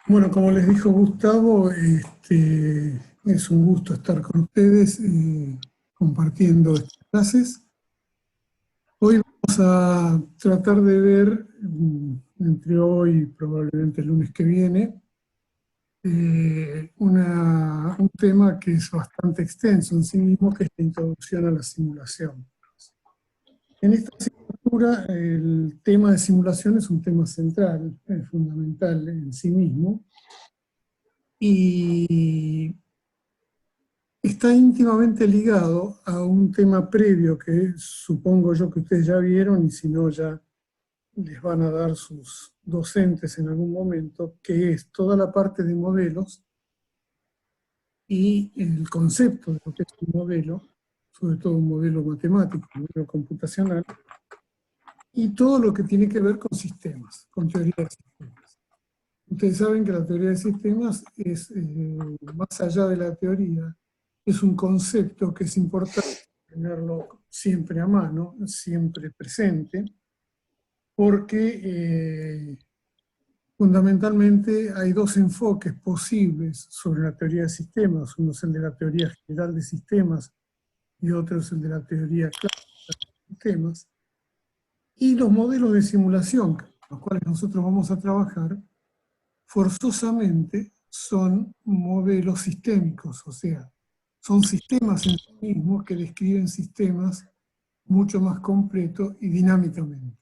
Bueno, como les dijo Gustavo, es un gusto estar con ustedes compartiendo estas clases. Hoy vamos a tratar de ver, entre hoy y probablemente el lunes que viene, un tema que es bastante extenso en sí mismo, que es la introducción a la simulación. En esta asignatura, el tema de simulación es un tema central, fundamental en sí mismo, y está íntimamente ligado a un tema previo que supongo yo que ustedes ya vieron, y si no ya les van a dar sus docentes en algún momento, que es toda la parte de modelos y el concepto de lo que es un modelo, sobre todo un modelo matemático, un modelo computacional, y todo lo que tiene que ver con sistemas, con teoría de sistemas. Ustedes saben que la teoría de sistemas es, más allá de la teoría, es un concepto que es importante tenerlo siempre a mano, siempre presente, porque fundamentalmente hay dos enfoques posibles sobre la teoría de sistemas. Uno es el de la teoría general de sistemas y otro es el de la teoría clásica de sistemas. Y los modelos de simulación, con los cuales nosotros vamos a trabajar, forzosamente son modelos sistémicos, o sea, son sistemas en sí mismos que describen sistemas mucho más completos y dinámicamente.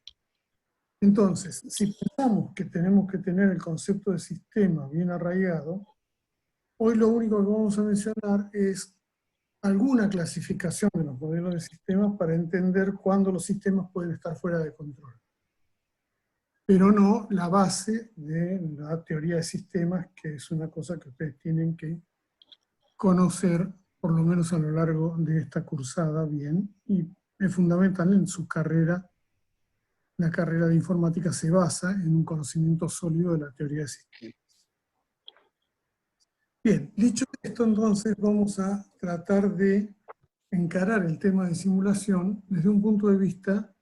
Entonces, si pensamos que tenemos que tener el concepto de sistema bien arraigado, hoy lo único que vamos a mencionar es alguna clasificación de los modelos de sistemas para entender cuándo los sistemas pueden estar fuera de control, pero no la base de la teoría de sistemas, que es una cosa que ustedes tienen que conocer, por lo menos a lo largo de esta cursada bien, y es fundamental en su carrera. La carrera de informática se basa en un conocimiento sólido de la teoría de sistemas. Bien, dicho esto, entonces vamos a tratar de encarar el tema de simulación desde un punto de vista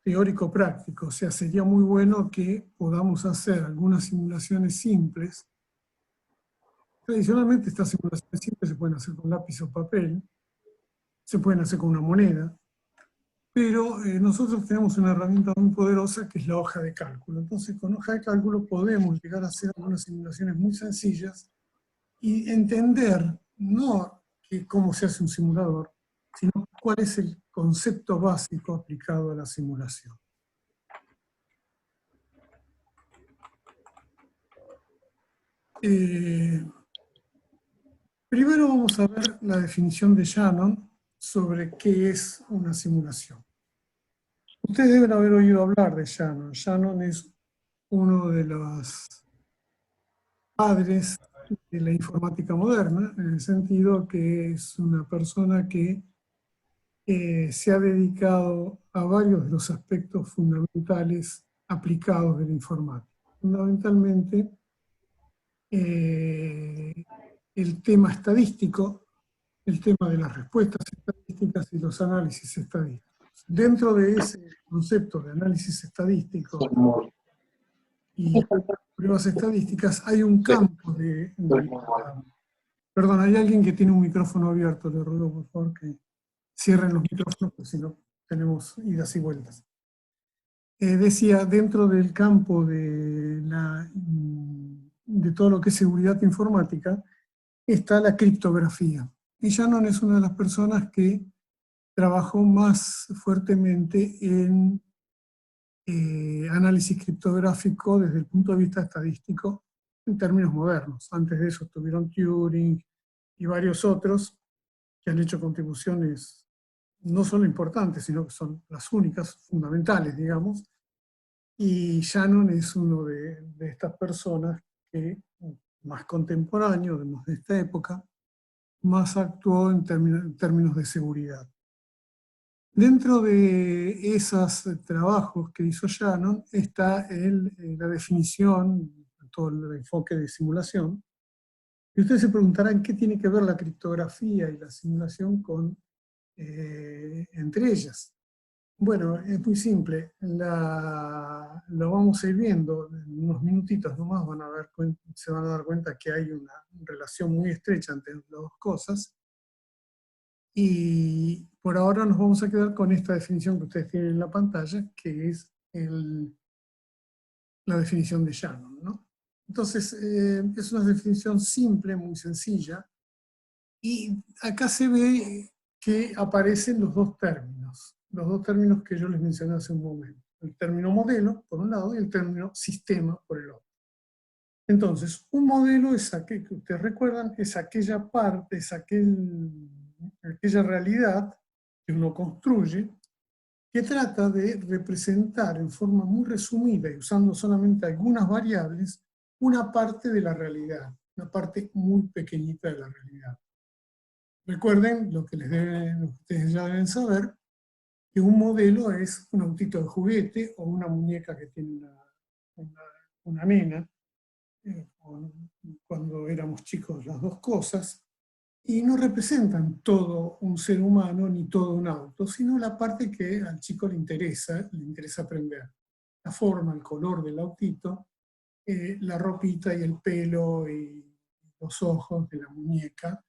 teórico-práctico. O sea, sería muy bueno que podamos hacer algunas simulaciones simples. Tradicionalmente estas simulaciones simples se pueden hacer con lápiz o papel, se pueden hacer con una moneda, pero nosotros tenemos una herramienta muy poderosa que es la hoja de cálculo. Entonces, con hoja de cálculo podemos llegar a hacer algunas simulaciones muy sencillas y entender no cómo se hace un simulador, sino cuál es el concepto básico aplicado a la simulación. Primero vamos a ver la definición de Shannon sobre qué es una simulación. Ustedes deben haber oído hablar de Shannon. Shannon es uno de los padres de la informática moderna, en el sentido que es una persona que se ha dedicado a varios de los aspectos fundamentales aplicados de la informática. Fundamentalmente, el tema estadístico, el tema de las respuestas estadísticas y los análisis estadísticos. Dentro de ese concepto de análisis estadístico y pruebas estadísticas hay un campo de... Perdón, hay alguien que tiene un micrófono abierto, le ruego por favor que cierren los micrófonos, porque si no tenemos idas y vueltas. Decía, dentro del campo de todo lo que es seguridad informática, está la criptografía. Y Shannon es una de las personas que trabajó más fuertemente en análisis criptográfico desde el punto de vista estadístico en términos modernos. Antes de eso estuvieron Turing y varios otros que han hecho contribuciones no solo importantes, sino que son las únicas, fundamentales, digamos. Y Shannon es uno de estas personas que, más contemporáneo, de esta época, más actuó en términos de seguridad. Dentro de esos trabajos que hizo Shannon está la definición, todo el enfoque de simulación. Y ustedes se preguntarán qué tiene que ver la criptografía y la simulación entre ellas. Bueno, es muy simple. Lo vamos a ir viendo en unos minutitos nomás, se van a dar cuenta que hay una relación muy estrecha entre las dos cosas. Y por ahora nos vamos a quedar con esta definición que ustedes tienen en la pantalla, que es la definición de Shannon, ¿no? Entonces, es una definición simple, muy sencilla, y acá se ve que aparecen los dos términos que yo les mencioné hace un momento. El término modelo, por un lado, y el término sistema, por el otro. Entonces, un modelo es aquel que ustedes recuerdan, es aquella parte, es aquella realidad que uno construye, que trata de representar en forma muy resumida y usando solamente algunas variables, una parte de la realidad, una parte muy pequeñita de la realidad. Recuerden lo que ustedes ya deben saber, que un modelo es un autito de juguete o una muñeca que tiene una nena, cuando éramos chicos las dos cosas, y no representan todo un ser humano ni todo un auto, sino la parte que al chico le interesa aprender. La forma, el color del autito, la ropita y el pelo y los ojos de la muñeca,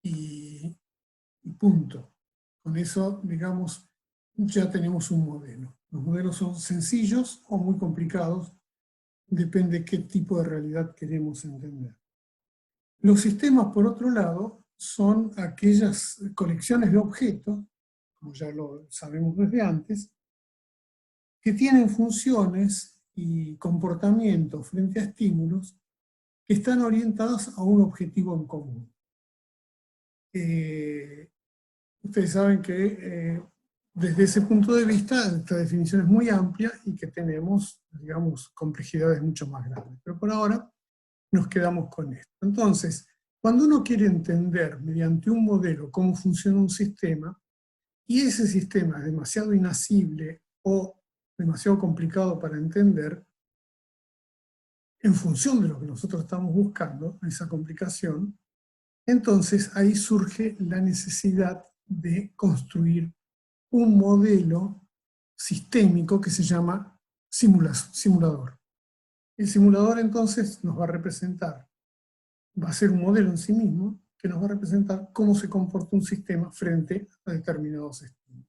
y punto. Con eso, digamos, ya tenemos un modelo. Los modelos son sencillos o muy complicados, depende de qué tipo de realidad queremos entender. Los sistemas, por otro lado, son aquellas colecciones de objetos, como ya lo sabemos desde antes, que tienen funciones y comportamientos frente a estímulos que están orientados a un objetivo en común. Ustedes saben que desde ese punto de vista esta definición es muy amplia y que tenemos, digamos, complejidades mucho más grandes. Pero por ahora nos quedamos con esto. Entonces, cuando uno quiere entender mediante un modelo cómo funciona un sistema, y ese sistema es demasiado inasible o demasiado complicado para entender, en función de lo que nosotros estamos buscando, esa complicación, entonces ahí surge la necesidad de construir un modelo sistémico que se llama simulador. El simulador entonces nos va a representar, va a ser un modelo en sí mismo que nos va a representar cómo se comporta un sistema frente a determinados estímulos.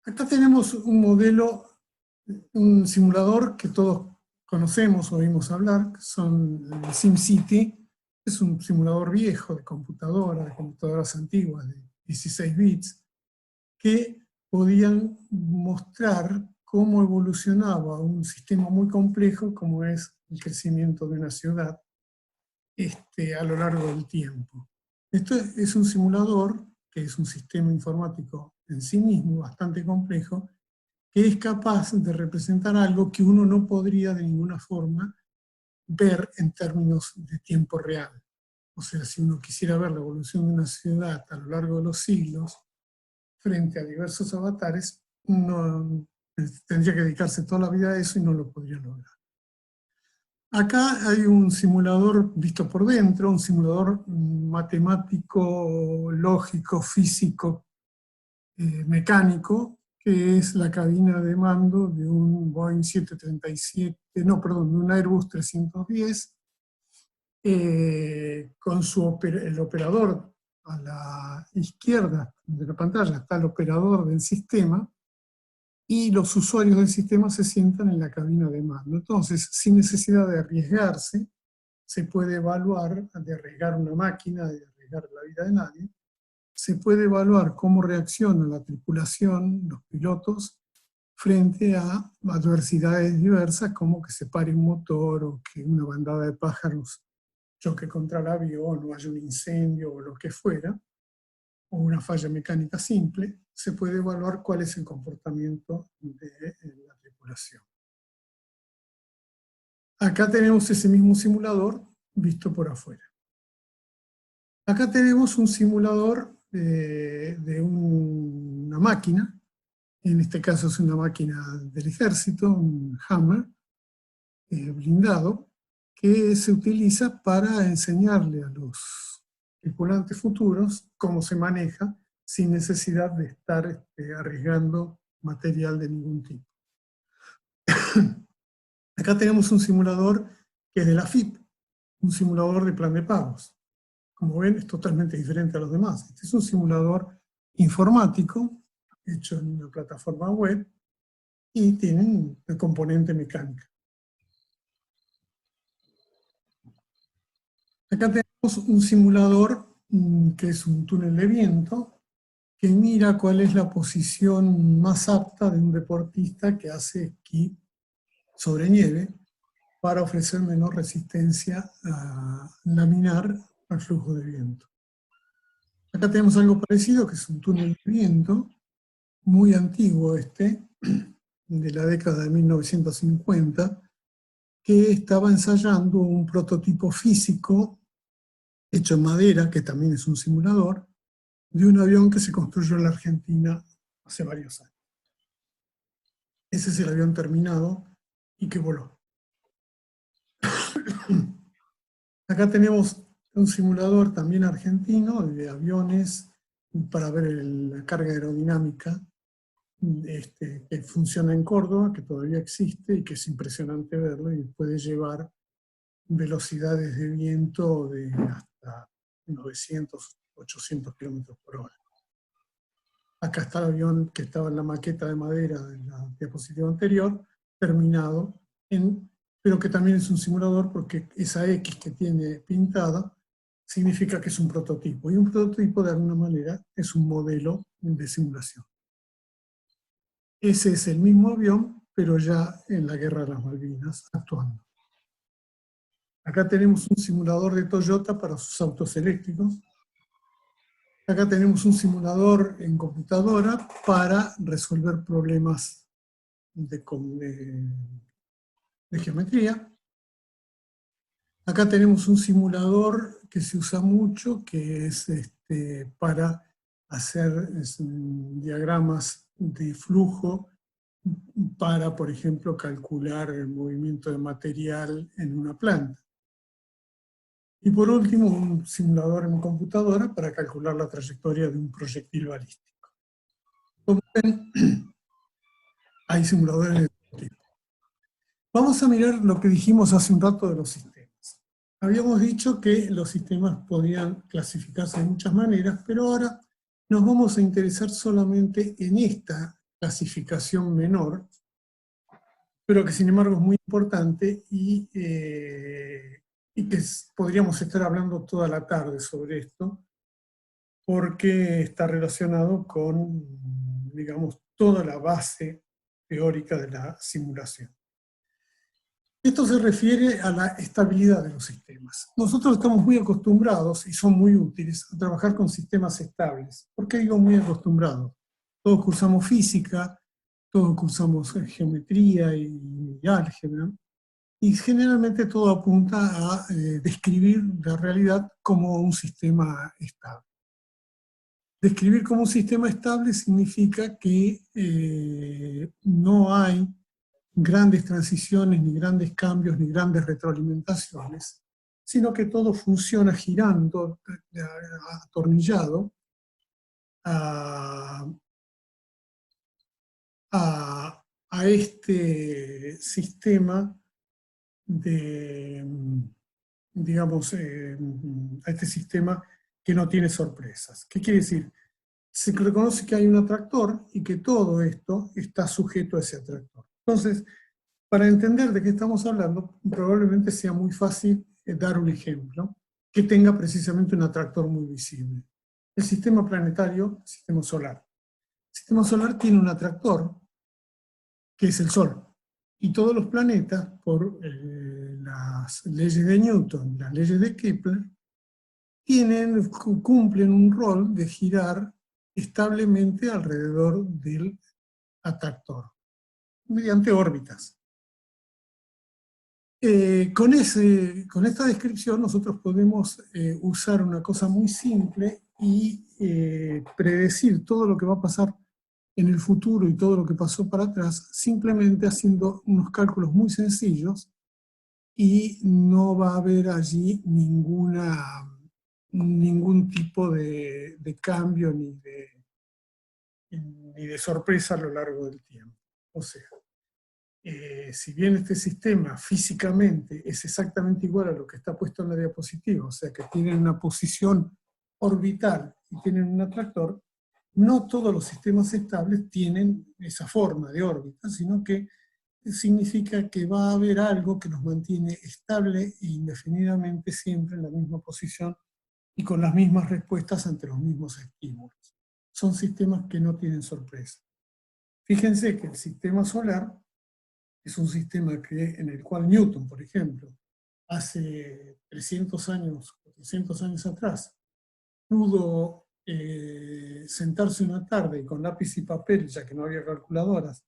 Acá tenemos un modelo, un simulador que todos conocemos o oímos hablar, que son el SimCity. Es un simulador viejo de computadoras antiguas de 16 bits, que podían mostrar cómo evolucionaba un sistema muy complejo como es el crecimiento de una ciudad a lo largo del tiempo. Esto es un simulador, que es un sistema informático en sí mismo bastante complejo, que es capaz de representar algo que uno no podría de ninguna forma ver en términos de tiempo real. O sea, si uno quisiera ver la evolución de una ciudad a lo largo de los siglos, frente a diversos avatares, no, tendría que dedicarse toda la vida a eso y no lo podría lograr. Acá hay un simulador visto por dentro, un simulador matemático, lógico, físico, mecánico, que es la cabina de mando de un Boeing 737, no, perdón, de un Airbus 310, con el operador a la izquierda de la pantalla está el operador del sistema, y los usuarios del sistema se sientan en la cabina de mando. Entonces, sin necesidad de arriesgarse, se puede evaluar, de arriesgar una máquina, de arriesgar la vida de nadie, se puede evaluar cómo reacciona la tripulación, los pilotos, frente a adversidades diversas, como que se pare un motor o que una bandada de pájaros choque contra el avión o haya un incendio o lo que fuera, o una falla mecánica simple, se puede evaluar cuál es el comportamiento de la tripulación. Acá tenemos ese mismo simulador visto por afuera. Acá tenemos un simulador de una máquina, en este caso es una máquina del ejército, un Hammer, blindado que se utiliza para enseñarle a los tripulantes futuros cómo se maneja sin necesidad de estar arriesgando material de ningún tipo. Acá tenemos un simulador que es de la FIP, un simulador de plan de pagos. Como ven, es totalmente diferente a los demás. Este es un simulador informático, hecho en una plataforma web, y tiene una componente mecánica. Acá tenemos un simulador que es un túnel de viento, que mira cuál es la posición más apta de un deportista que hace esquí sobre nieve para ofrecer menor resistencia a laminar al flujo de viento. Acá tenemos algo parecido, que es un túnel de viento, muy antiguo de la década de 1950, que estaba ensayando un prototipo físico hecho en madera, que también es un simulador, de un avión que se construyó en la Argentina hace varios años. Ese es el avión terminado y que voló. Acá tenemos un simulador también argentino de aviones para ver la carga aerodinámica que funciona en Córdoba, que todavía existe y que es impresionante verlo y puede llevar velocidades de viento de hasta 900, 800 kilómetros por hora. Acá está el avión que estaba en la maqueta de madera de la diapositiva anterior, terminado, pero que también es un simulador porque esa X que tiene pintada significa que es un prototipo. Y un prototipo, de alguna manera, es un modelo de simulación. Ese es el mismo avión, pero ya en la Guerra de las Malvinas, actuando. Acá tenemos un simulador de Toyota para sus autos eléctricos. Acá tenemos un simulador en computadora para resolver problemas de geometría. Acá tenemos un simulador que se usa mucho, que es para hacer diagramas de flujo para, por ejemplo, calcular el movimiento de material en una planta. Y por último, un simulador en computadora para calcular la trayectoria de un proyectil balístico. Como ven, hay simuladores de todo tipo. Vamos a mirar lo que dijimos hace un rato de los sistemas. Habíamos dicho que los sistemas podían clasificarse de muchas maneras, pero ahora nos vamos a interesar solamente en esta clasificación menor, pero que sin embargo es muy importante y que podríamos estar hablando toda la tarde sobre esto, porque está relacionado con, digamos, toda la base teórica de la simulación. Esto se refiere a la estabilidad de los sistemas. Nosotros estamos muy acostumbrados, y son muy útiles, a trabajar con sistemas estables. ¿Por qué digo muy acostumbrados? Todos cursamos física, todos cursamos geometría y álgebra, y generalmente todo apunta a describir la realidad como un sistema estable. Describir como un sistema estable significa que no hay grandes transiciones, ni grandes cambios, ni grandes retroalimentaciones, sino que todo funciona girando, atornillado, a este sistema de, digamos, a este sistema que no tiene sorpresas. ¿Qué quiere decir? Se reconoce que hay un atractor y que todo esto está sujeto a ese atractor. Entonces, para entender de qué estamos hablando, probablemente sea muy fácil dar un ejemplo que tenga precisamente un atractor muy visible. El sistema planetario, el sistema solar. El sistema solar tiene un atractor, que es el Sol. Y todos los planetas, por las leyes de Newton, las leyes de Kepler, cumplen un rol de girar establemente alrededor del atractor, mediante órbitas. Con esta descripción nosotros podemos usar una cosa muy simple y predecir todo lo que va a pasar en el futuro y todo lo que pasó para atrás, simplemente haciendo unos cálculos muy sencillos y no va a haber allí ningún tipo de cambio ni de sorpresa a lo largo del tiempo. O sea, si bien este sistema físicamente es exactamente igual a lo que está puesto en la diapositiva, o sea que tienen una posición orbital y tienen un atractor, no todos los sistemas estables tienen esa forma de órbita, sino que significa que va a haber algo que los mantiene estable e indefinidamente siempre en la misma posición y con las mismas respuestas ante los mismos estímulos. Son sistemas que no tienen sorpresa. Fíjense que el sistema solar es un sistema en el cual Newton, por ejemplo, hace 300 años, 400 años atrás, pudo sentarse una tarde y con lápiz y papel, ya que no había calculadoras,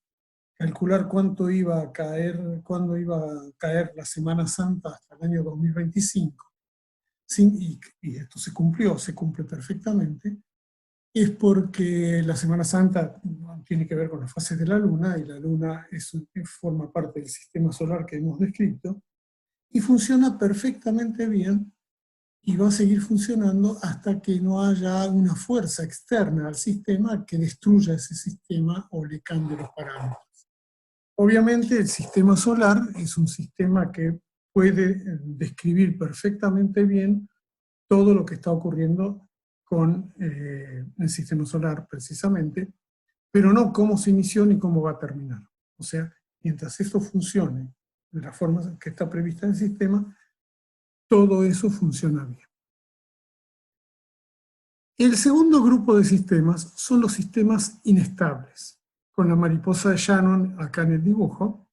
calcular cuánto iba a caer, cuándo iba a caer la Semana Santa hasta el año 2025, y esto se cumple perfectamente, es porque la Semana Santa tiene que ver con las fases de la Luna, y la Luna forma parte del sistema solar que hemos descrito, y funciona perfectamente bien, y va a seguir funcionando hasta que no haya una fuerza externa al sistema que destruya ese sistema o le cambie los parámetros. Obviamente el sistema solar es un sistema que puede describir perfectamente bien todo lo que está ocurriendo con el sistema solar precisamente, pero no cómo se inició ni cómo va a terminar. O sea, mientras esto funcione de la forma que está prevista en el sistema, todo eso funciona bien. El segundo grupo de sistemas son los sistemas inestables, con la mariposa de Shannon acá en el dibujo.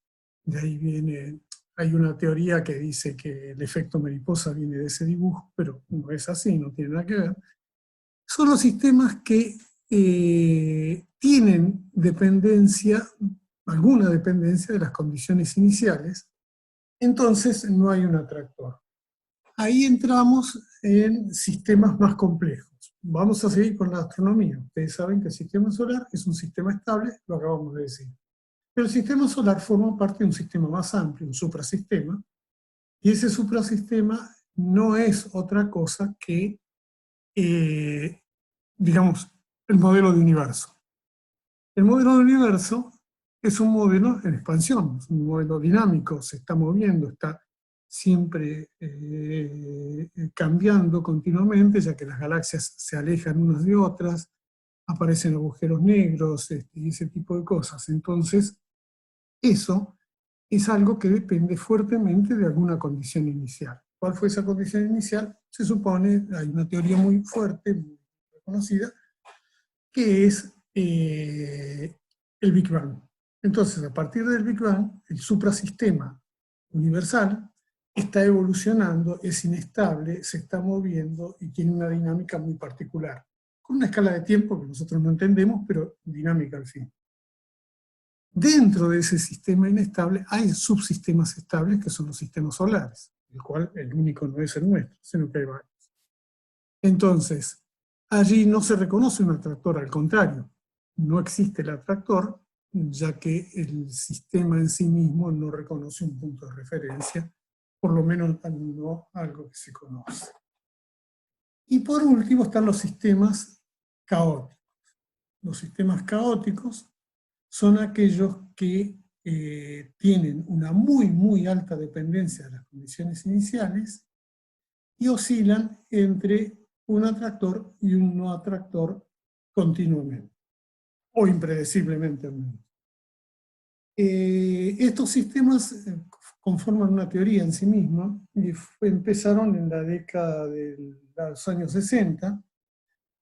De ahí viene, hay una teoría que dice que el efecto mariposa viene de ese dibujo, pero no es así, no tiene nada que ver. Son los sistemas que tienen dependencia, alguna dependencia de las condiciones iniciales, entonces no hay un atractor. Ahí entramos en sistemas más complejos. Vamos a seguir con la astronomía. Ustedes saben que el sistema solar es un sistema estable, lo acabamos de decir. Pero el sistema solar forma parte de un sistema más amplio, un suprasistema, y ese suprasistema no es otra cosa que, digamos, el modelo de universo. El modelo de universo es un modelo en expansión, es un modelo dinámico, se está moviendo, está siempre cambiando continuamente, ya que las galaxias se alejan unas de otras, aparecen agujeros negros y ese tipo de cosas. Entonces, eso es algo que depende fuertemente de alguna condición inicial. ¿Cuál fue esa condición inicial? Se supone, hay una teoría muy fuerte, muy reconocida, que es el Big Bang. Entonces, a partir del Big Bang, el suprasistema universal está evolucionando, es inestable, se está moviendo y tiene una dinámica muy particular, con una escala de tiempo que nosotros no entendemos, pero dinámica al fin. Dentro de ese sistema inestable hay subsistemas estables que son los sistemas solares, el cual el único no es el nuestro, sino que hay varios. Entonces, allí no se reconoce un atractor, al contrario, no existe el atractor, ya que el sistema en sí mismo no reconoce un punto de referencia, por lo menos no algo que se conoce. Y por último están los sistemas caóticos. Los sistemas caóticos son aquellos que tienen una muy alta dependencia de las condiciones iniciales y oscilan entre un atractor y un no atractor continuamente, o impredeciblemente al menos. Estos sistemas conforman una teoría en sí misma y empezaron en la década de los años 60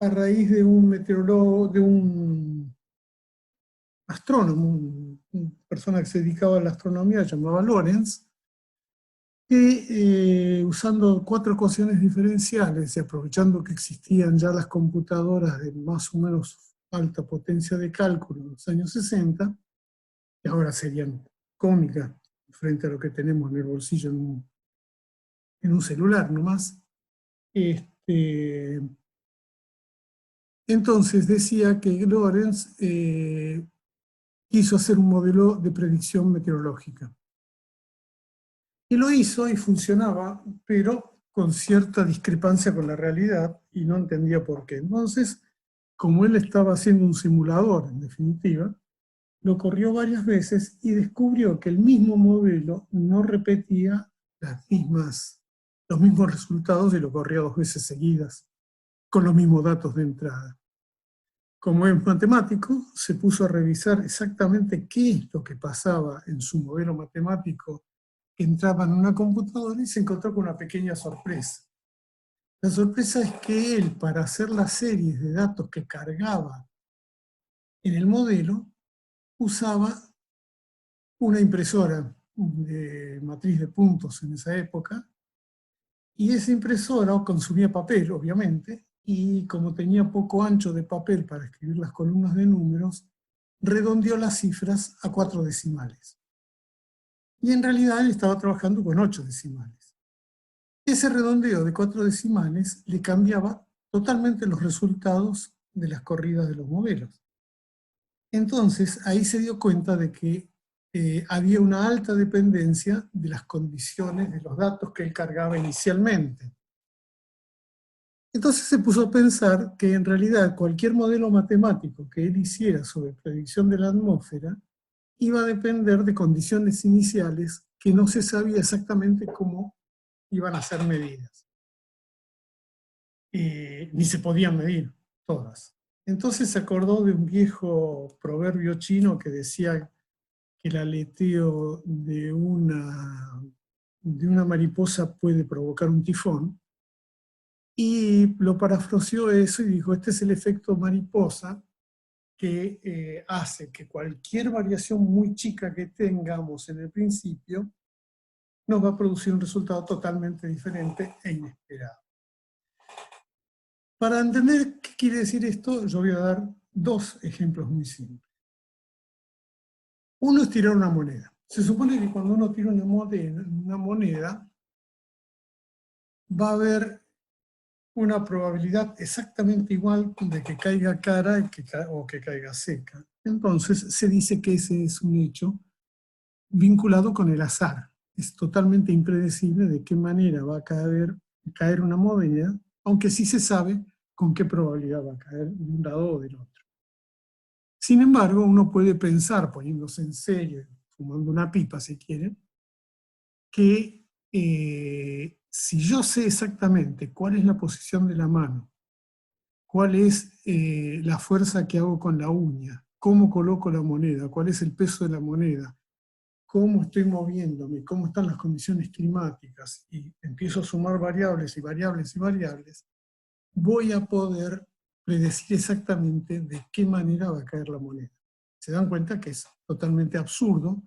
a raíz de un meteorólogo, de un astrónomo, una persona que se dedicaba a la astronomía, llamaba Lorentz, que usando 4 ecuaciones diferenciales y aprovechando que existían ya las computadoras de más o menos alta potencia de cálculo en los años 60, que ahora serían cómicas frente a lo que tenemos en el bolsillo en un celular nomás, entonces decía que Lorentz quiso hacer un modelo de predicción meteorológica. Y lo hizo y funcionaba, pero con cierta discrepancia con la realidad y no entendía por qué. Entonces, como él estaba haciendo un simulador, en definitiva, lo corrió varias veces y descubrió que el mismo modelo no repetía los mismos resultados y lo corrió 2 veces seguidas, con los mismos datos de entrada. Como es matemático, se puso a revisar exactamente qué es lo que pasaba en su modelo matemático que entraba en una computadora y se encontró con una pequeña sorpresa. La sorpresa es que él, para hacer las series de datos que cargaba en el modelo, usaba una impresora de matriz de puntos en esa época, y esa impresora consumía papel, obviamente, y como tenía poco ancho de papel para escribir las columnas de números, redondeó las cifras a 4 decimales. Y en realidad él estaba trabajando con 8 decimales. Ese redondeo de 4 decimales le cambiaba totalmente los resultados de las corridas de los modelos. Entonces, ahí se dio cuenta de que había una alta dependencia de las condiciones de los datos que él cargaba inicialmente. Entonces se puso a pensar que en realidad cualquier modelo matemático que él hiciera sobre predicción de la atmósfera iba a depender de condiciones iniciales que no se sabía exactamente cómo iban a ser medidas. Ni se podían medir todas. Entonces se acordó de un viejo proverbio chino que decía que el aleteo de una mariposa puede provocar un tifón, y lo parafraseó eso y dijo, este es el efecto mariposa que hace que cualquier variación muy chica que tengamos en el principio nos va a producir un resultado totalmente diferente e inesperado. Para entender qué quiere decir esto, yo voy a dar 2 ejemplos muy simples. Uno es tirar una moneda. Se supone que cuando uno tira una moneda va a haber una probabilidad exactamente igual de que caiga cara o que caiga seca. Entonces se dice que ese es un hecho vinculado con el azar. Es totalmente impredecible de qué manera va a caer una moneda, aunque sí se sabe con qué probabilidad va a caer de un lado o del otro. Sin embargo, uno puede pensar, poniéndose en serio, fumando una pipa si quiere, que si yo sé exactamente cuál es la posición de la mano, cuál es la fuerza que hago con la uña, cómo coloco la moneda, cuál es el peso de la moneda, cómo estoy moviéndome, cómo están las condiciones climáticas, y empiezo a sumar variables y variables y variables, voy a poder predecir exactamente de qué manera va a caer la moneda. Se dan cuenta que es totalmente absurdo,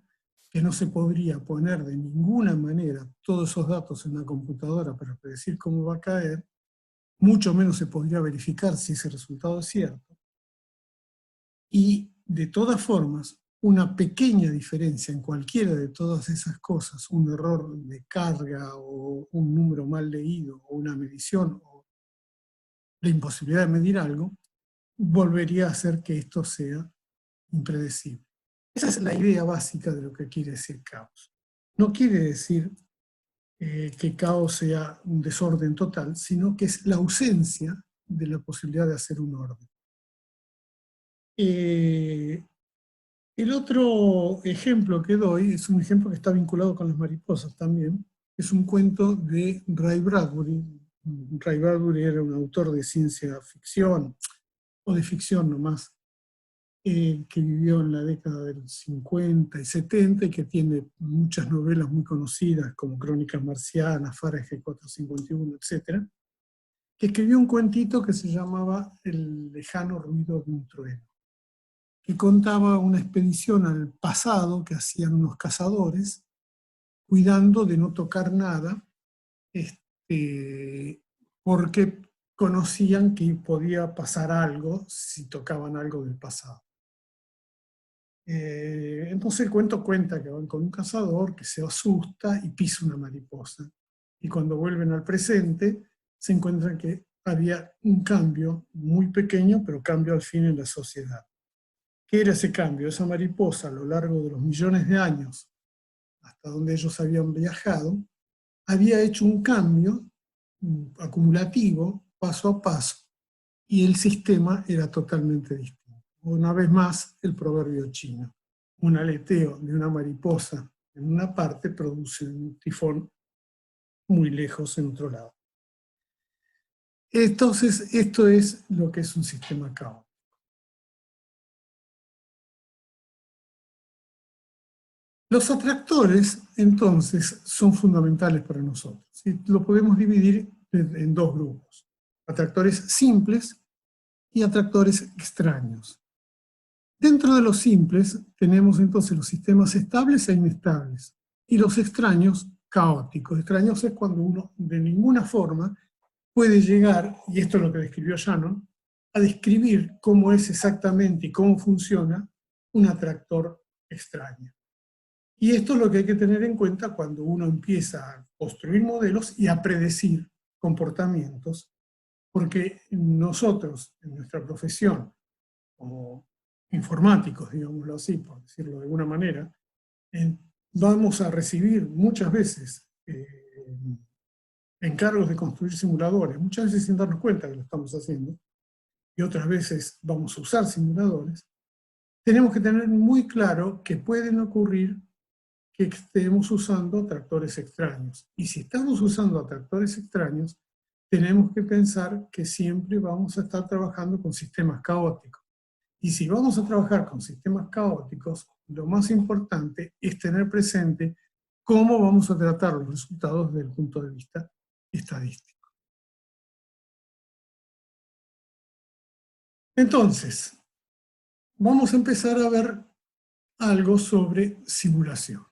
que no se podría poner de ninguna manera todos esos datos en una computadora para predecir cómo va a caer, mucho menos se podría verificar si ese resultado es cierto. Y de todas formas, una pequeña diferencia en cualquiera de todas esas cosas, un error de carga o un número mal leído o una medición o la imposibilidad de medir algo, volvería a hacer que esto sea impredecible. Esa es la idea básica de lo que quiere decir caos. No quiere decir que caos sea un desorden total, sino que es la ausencia de la posibilidad de hacer un orden. El otro ejemplo que doy es un ejemplo que está vinculado con las mariposas también. Es un cuento de Ray Bradbury. Ray Bradbury era un autor de ciencia ficción, o de ficción nomás, que vivió en la década del 50 y 70 y que tiene muchas novelas muy conocidas como Crónicas Marcianas, Fahrenheit 451, etc., que escribió un cuentito que se llamaba El lejano ruido de un trueno, que contaba una expedición al pasado que hacían unos cazadores, cuidando de no tocar nada, porque conocían que podía pasar algo si tocaban algo del pasado. Entonces el cuento cuenta que van con un cazador que se asusta y pisa una mariposa. Y cuando vuelven al presente, se encuentran que había un cambio muy pequeño, pero cambio al fin en la sociedad. ¿Qué era ese cambio? Esa mariposa, a lo largo de los millones de años hasta donde ellos habían viajado, había hecho un cambio acumulativo, paso a paso, y el sistema era totalmente distinto. Una vez más, el proverbio chino. Un aleteo de una mariposa en una parte produce un tifón muy lejos en otro lado. Entonces, esto es lo que es un sistema caótico. Los atractores, entonces, son fundamentales para nosotros. ¿Sí? Lo podemos dividir en dos grupos. Atractores simples y atractores extraños. Dentro de los simples tenemos entonces los sistemas estables e inestables y los extraños caóticos. Extraños es cuando uno de ninguna forma puede llegar, y esto es lo que describió Shannon, a describir cómo es exactamente y cómo funciona un atractor extraño. Y esto es lo que hay que tener en cuenta cuando uno empieza a construir modelos y a predecir comportamientos, porque nosotros, en nuestra profesión, como informáticos, digámoslo así, por decirlo de alguna manera, vamos a recibir muchas veces encargos de construir simuladores, muchas veces sin darnos cuenta que lo estamos haciendo, y otras veces vamos a usar simuladores. Tenemos que tener muy claro que pueden ocurrir que estemos usando atractores extraños. Y si estamos usando atractores extraños, tenemos que pensar que siempre vamos a estar trabajando con sistemas caóticos. Y si vamos a trabajar con sistemas caóticos, lo más importante es tener presente cómo vamos a tratar los resultados desde el punto de vista estadístico. Entonces, vamos a empezar a ver algo sobre simulación.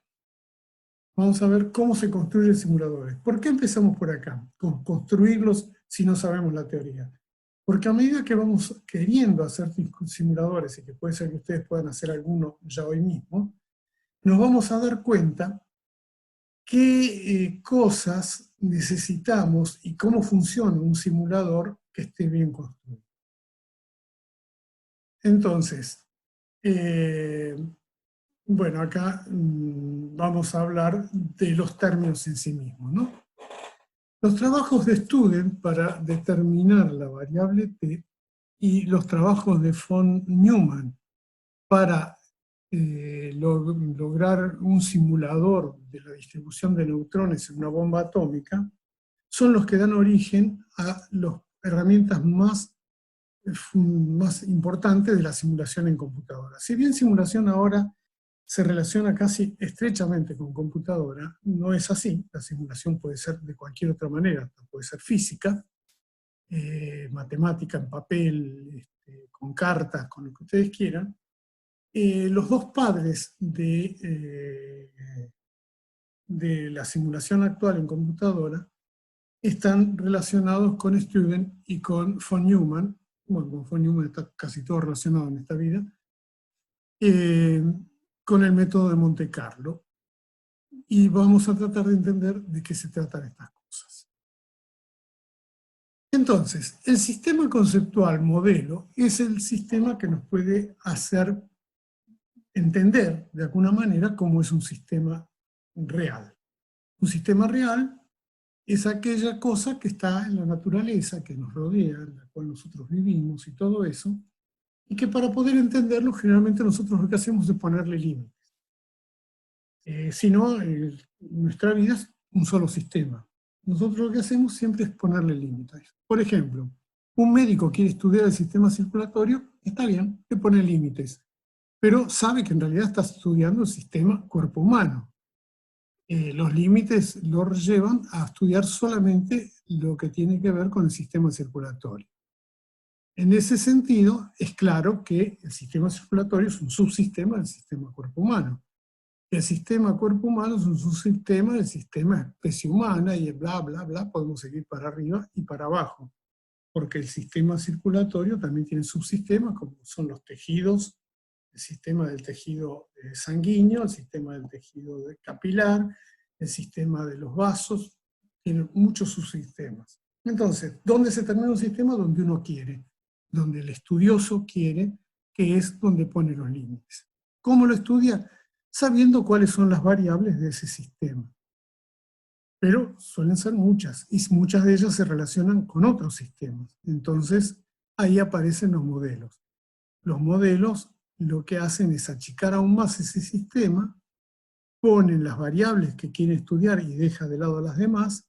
Vamos a ver cómo se construyen simuladores. ¿Por qué empezamos por acá? Con construirlos si no sabemos la teoría. Porque a medida que vamos queriendo hacer simuladores, y que puede ser que ustedes puedan hacer alguno ya hoy mismo, nos vamos a dar cuenta qué cosas necesitamos y cómo funciona un simulador que esté bien construido. Entonces, bueno, acá vamos a hablar de los términos en sí mismos, ¿no? Los trabajos de Student para determinar la variable t y los trabajos de von Neumann para lograr un simulador de la distribución de neutrones en una bomba atómica son los que dan origen a las herramientas más importantes de la simulación en computadora. Si bien simulación ahora se relaciona casi estrechamente con computadora, no es así. La simulación puede ser de cualquier otra manera, puede ser física, matemática en papel, con cartas, con lo que ustedes quieran. Los dos padres de la simulación actual en computadora están relacionados con Student y con von Neumann. Bueno, con von Neumann está casi todo relacionado en esta vida, con el método de Monte Carlo. Y vamos a tratar de entender de qué se tratan estas cosas. Entonces, el sistema conceptual modelo es el sistema que nos puede hacer entender de alguna manera cómo es un sistema real. Un sistema real es aquella cosa que está en la naturaleza, que nos rodea, en la cual nosotros vivimos y todo eso, y que para poder entenderlo generalmente nosotros lo que hacemos es ponerle límites. Si no, nuestra vida es un solo sistema. Nosotros lo que hacemos siempre es ponerle límites. Por ejemplo, un médico quiere estudiar el sistema circulatorio, está bien, le pone límites, pero sabe que en realidad está estudiando el sistema cuerpo humano. Los límites los llevan a estudiar solamente lo que tiene que ver con el sistema circulatorio. En ese sentido, es claro que el sistema circulatorio es un subsistema del sistema cuerpo humano. El sistema cuerpo humano es un subsistema del sistema especie humana y bla, bla, bla, podemos seguir para arriba y para abajo. Porque el sistema circulatorio también tiene subsistemas como son los tejidos, el sistema del tejido sanguíneo, el sistema del tejido capilar, el sistema de los vasos, tiene muchos subsistemas. Entonces, ¿dónde se termina un sistema? Donde uno quiere, donde el estudioso quiere, que es donde pone los límites. ¿Cómo lo estudia? sabiendo cuáles son las variables de ese sistema. Pero suelen ser muchas, y muchas de ellas se relacionan con otros sistemas. Entonces, ahí aparecen los modelos. Los modelos lo que hacen es achicar aún más ese sistema, ponen las variables que quiere estudiar y deja de lado a las demás,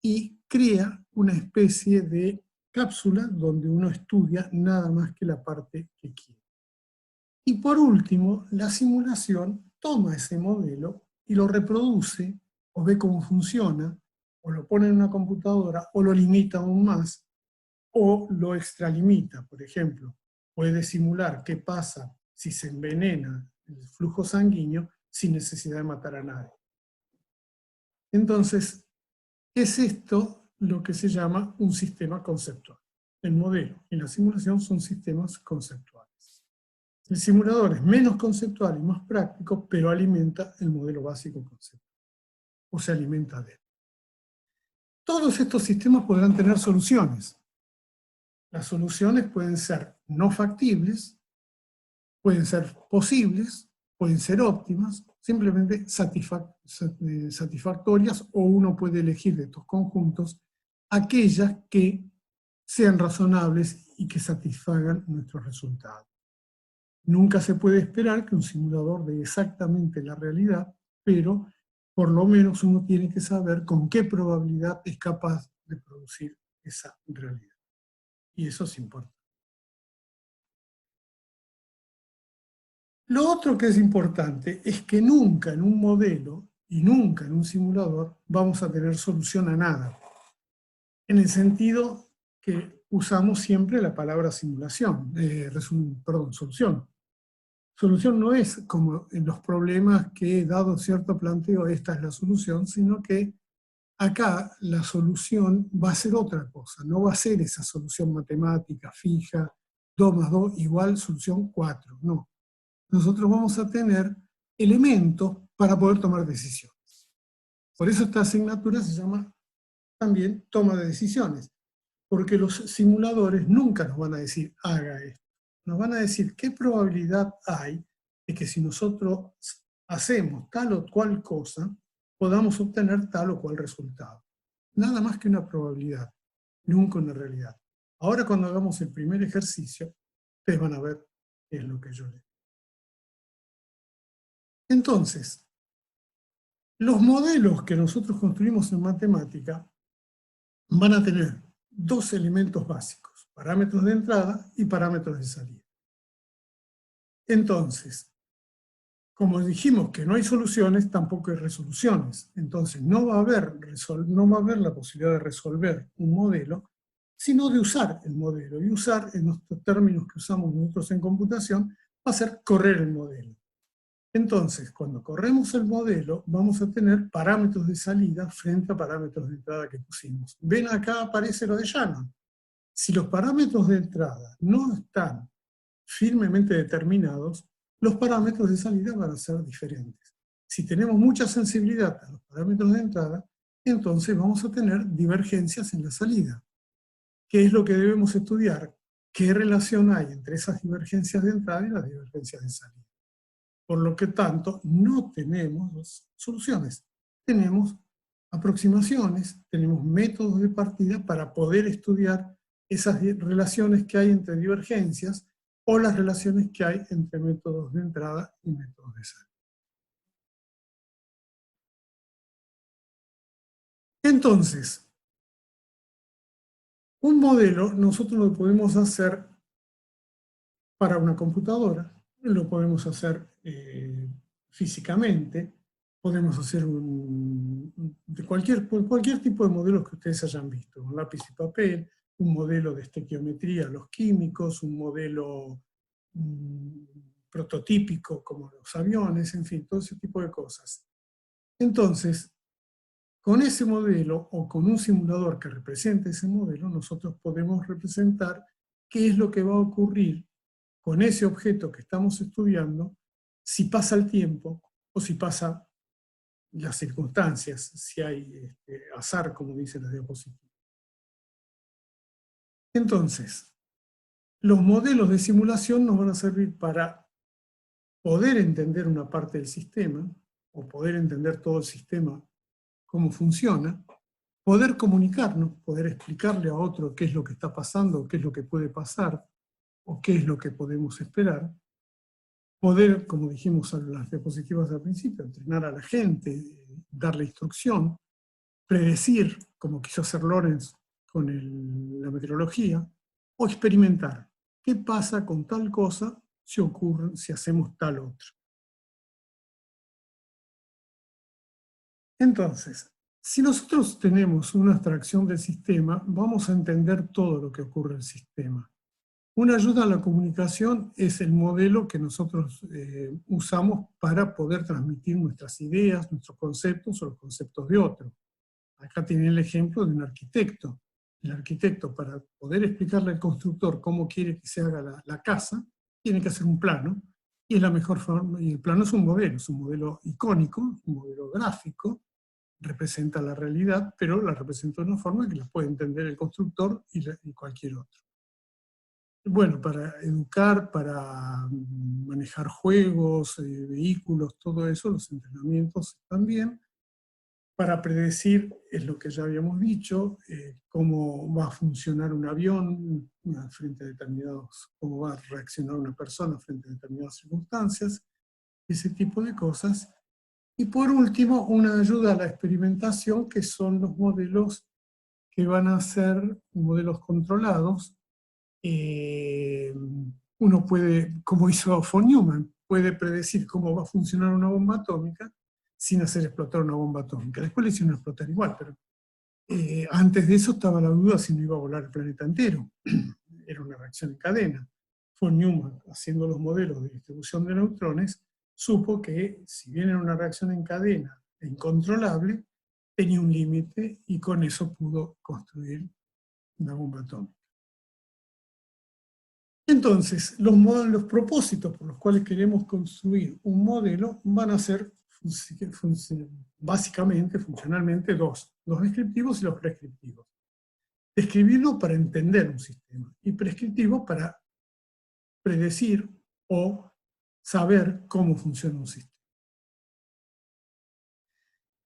y crea una especie de cápsula donde uno estudia nada más que la parte que quiere. Y por último, la simulación toma ese modelo y lo reproduce, o ve cómo funciona, o lo pone en una computadora, o lo limita aún más, o lo extralimita. Por ejemplo, puede simular qué pasa si se envenena el flujo sanguíneo sin necesidad de matar a nadie. Entonces, es esto lo que se llama un sistema conceptual. El modelo y la simulación son sistemas conceptuales. El simulador es menos conceptual y más práctico, pero alimenta el modelo básico conceptual, o se alimenta de él. Todos estos sistemas podrán tener soluciones. Las soluciones pueden ser no factibles, pueden ser posibles, pueden ser óptimas, simplemente satisfactorias, o uno puede elegir de estos conjuntos aquellas que sean razonables y que satisfagan nuestros resultados. Nunca se puede esperar que un simulador dé exactamente la realidad, pero por lo menos uno tiene que saber con qué probabilidad es capaz de producir esa realidad. Y eso es importante. Lo otro que es importante es que nunca en un modelo y nunca en un simulador vamos a tener solución a nada. En el sentido que usamos siempre la palabra simulación, solución. Solución no es como en los problemas que, dado cierto planteo, esta es la solución, sino que acá la solución va a ser otra cosa, no va a ser esa solución matemática fija, 2 más 2 igual solución 4, no. Nosotros vamos a tener elementos para poder tomar decisiones. Por eso esta asignatura se llama también toma de decisiones, porque los simuladores nunca nos van a decir haga esto. Nos van a decir qué probabilidad hay de que si nosotros hacemos tal o cual cosa, podamos obtener tal o cual resultado. Nada más que una probabilidad, nunca una realidad. Ahora cuando hagamos el primer ejercicio, ustedes van a ver qué es lo que yo les digo. Entonces, los modelos que nosotros construimos en matemática van a tener dos elementos básicos, parámetros de entrada y parámetros de salida. Entonces, como dijimos que no hay soluciones, tampoco hay resoluciones. Entonces, no va a haber la posibilidad de resolver un modelo, sino de usar el modelo. Y usar, en los términos que usamos nosotros en computación, va a ser correr el modelo. Entonces, cuando corremos el modelo, vamos a tener parámetros de salida frente a parámetros de entrada que pusimos. Ven acá aparece lo de Shannon. Si los parámetros de entrada no están firmemente determinados, los parámetros de salida van a ser diferentes. Si tenemos mucha sensibilidad a los parámetros de entrada, entonces vamos a tener divergencias en la salida. ¿Qué es lo que debemos estudiar? ¿Qué relación hay entre esas divergencias de entrada y las divergencias de salida? Por lo que tanto, no tenemos soluciones. Tenemos aproximaciones, tenemos métodos de partida para poder estudiar esas relaciones que hay entre divergencias o las relaciones que hay entre métodos de entrada y métodos de salida. Entonces, un modelo nosotros lo podemos hacer para una computadora, lo podemos hacer físicamente, podemos hacer cualquier tipo de modelos que ustedes hayan visto, un lápiz y papel, un modelo de estequiometría, los químicos, un modelo prototípico como los aviones, en fin, todo ese tipo de cosas. Entonces, con ese modelo o con un simulador que represente ese modelo, nosotros podemos representar qué es lo que va a ocurrir con ese objeto que estamos estudiando, si pasa el tiempo o si pasa las circunstancias, si hay azar, como dicen las diapositivas. Entonces, los modelos de simulación nos van a servir para poder entender una parte del sistema, o poder entender todo el sistema, cómo funciona, poder comunicarnos, poder explicarle a otro qué es lo que está pasando, qué es lo que puede pasar, o qué es lo que podemos esperar, poder, como dijimos en las diapositivas al principio, entrenar a la gente, darle instrucción, predecir, como quiso hacer Lorenz con la meteorología, o experimentar. ¿Qué pasa con tal cosa si ocurre, si hacemos tal otra? Entonces, si nosotros tenemos una abstracción del sistema, vamos a entender todo lo que ocurre en el sistema. Una ayuda a la comunicación es el modelo que nosotros usamos para poder transmitir nuestras ideas, nuestros conceptos o los conceptos de otros. Acá tiene el ejemplo de un arquitecto. El arquitecto, para poder explicarle al constructor cómo quiere que se haga la casa, tiene que hacer un plano, y es la mejor forma, y el plano es un modelo icónico, un modelo gráfico, representa la realidad, pero la representa de una forma que la puede entender el constructor y cualquier otro. Bueno, para educar, para manejar juegos, vehículos, todo eso, los entrenamientos también. Para predecir, es lo que ya habíamos dicho, cómo va a funcionar un avión frente a determinados, cómo va a reaccionar una persona frente a determinadas circunstancias, ese tipo de cosas. Y por último, una ayuda a la experimentación, que son los modelos que van a ser modelos controlados. Uno puede, como hizo von Neumann, puede predecir cómo va a funcionar una bomba atómica sin hacer explotar una bomba atómica. Después le hicieron explotar igual, pero antes de eso estaba la duda si no iba a volar el planeta entero. Era una reacción en cadena. Von Neumann, haciendo los modelos de distribución de neutrones, supo que si bien era una reacción en cadena e incontrolable, tenía un límite, y con eso pudo construir una bomba atómica. Entonces, los propósitos por los cuales queremos construir un modelo van a ser básicamente, funcionalmente, dos descriptivos y los prescriptivos. Describirlo para entender un sistema, y prescriptivo para predecir o saber cómo funciona un sistema.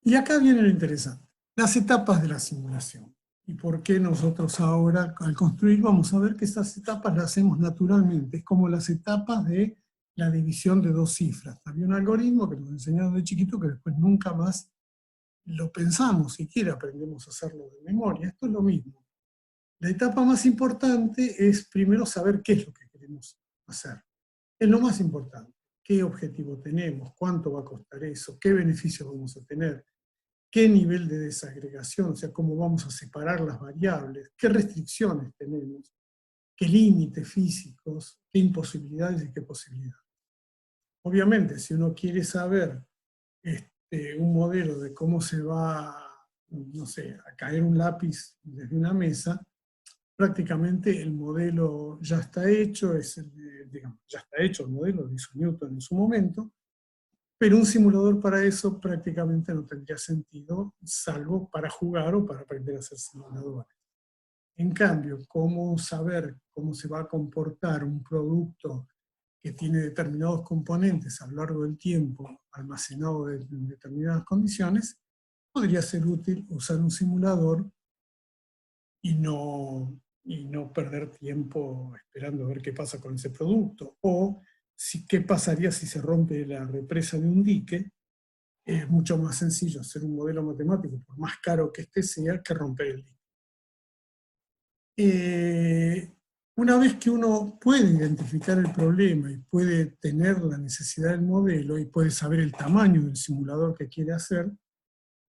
Y acá viene lo interesante, las etapas de la simulación. ¿Y por qué nosotros ahora, al construir, vamos a ver que estas etapas las hacemos naturalmente? Es como las etapas de la división de dos cifras. Había un algoritmo que nos enseñaron de chiquito que después nunca más lo pensamos, siquiera aprendemos a hacerlo de memoria. Esto es lo mismo. La etapa más importante es primero saber qué es lo que queremos hacer. Es lo más importante. ¿Qué objetivo tenemos? ¿Cuánto va a costar eso? ¿Qué beneficios vamos a tener? ¿Qué nivel de desagregación? O sea, cómo vamos a separar las variables, qué restricciones tenemos, qué límites físicos, qué imposibilidades y qué posibilidades. Obviamente, si uno quiere saber un modelo de cómo se va, no sé, a caer un lápiz desde una mesa, prácticamente el modelo ya está hecho, digamos, ya está hecho el modelo, lo hizo Newton en su momento, pero un simulador para eso prácticamente no tendría sentido, salvo para jugar o para aprender a hacer simuladores. En cambio, cómo saber cómo se va a comportar un producto que tiene determinados componentes a lo largo del tiempo, almacenado en determinadas condiciones, podría ser útil usar un simulador y no perder tiempo esperando a ver qué pasa con ese producto. O qué pasaría si se rompe la represa de un dique. Es mucho más sencillo hacer un modelo matemático, por más caro que este sea, que romper el dique. Una vez que uno puede identificar el problema y puede tener la necesidad del modelo y puede saber el tamaño del simulador que quiere hacer,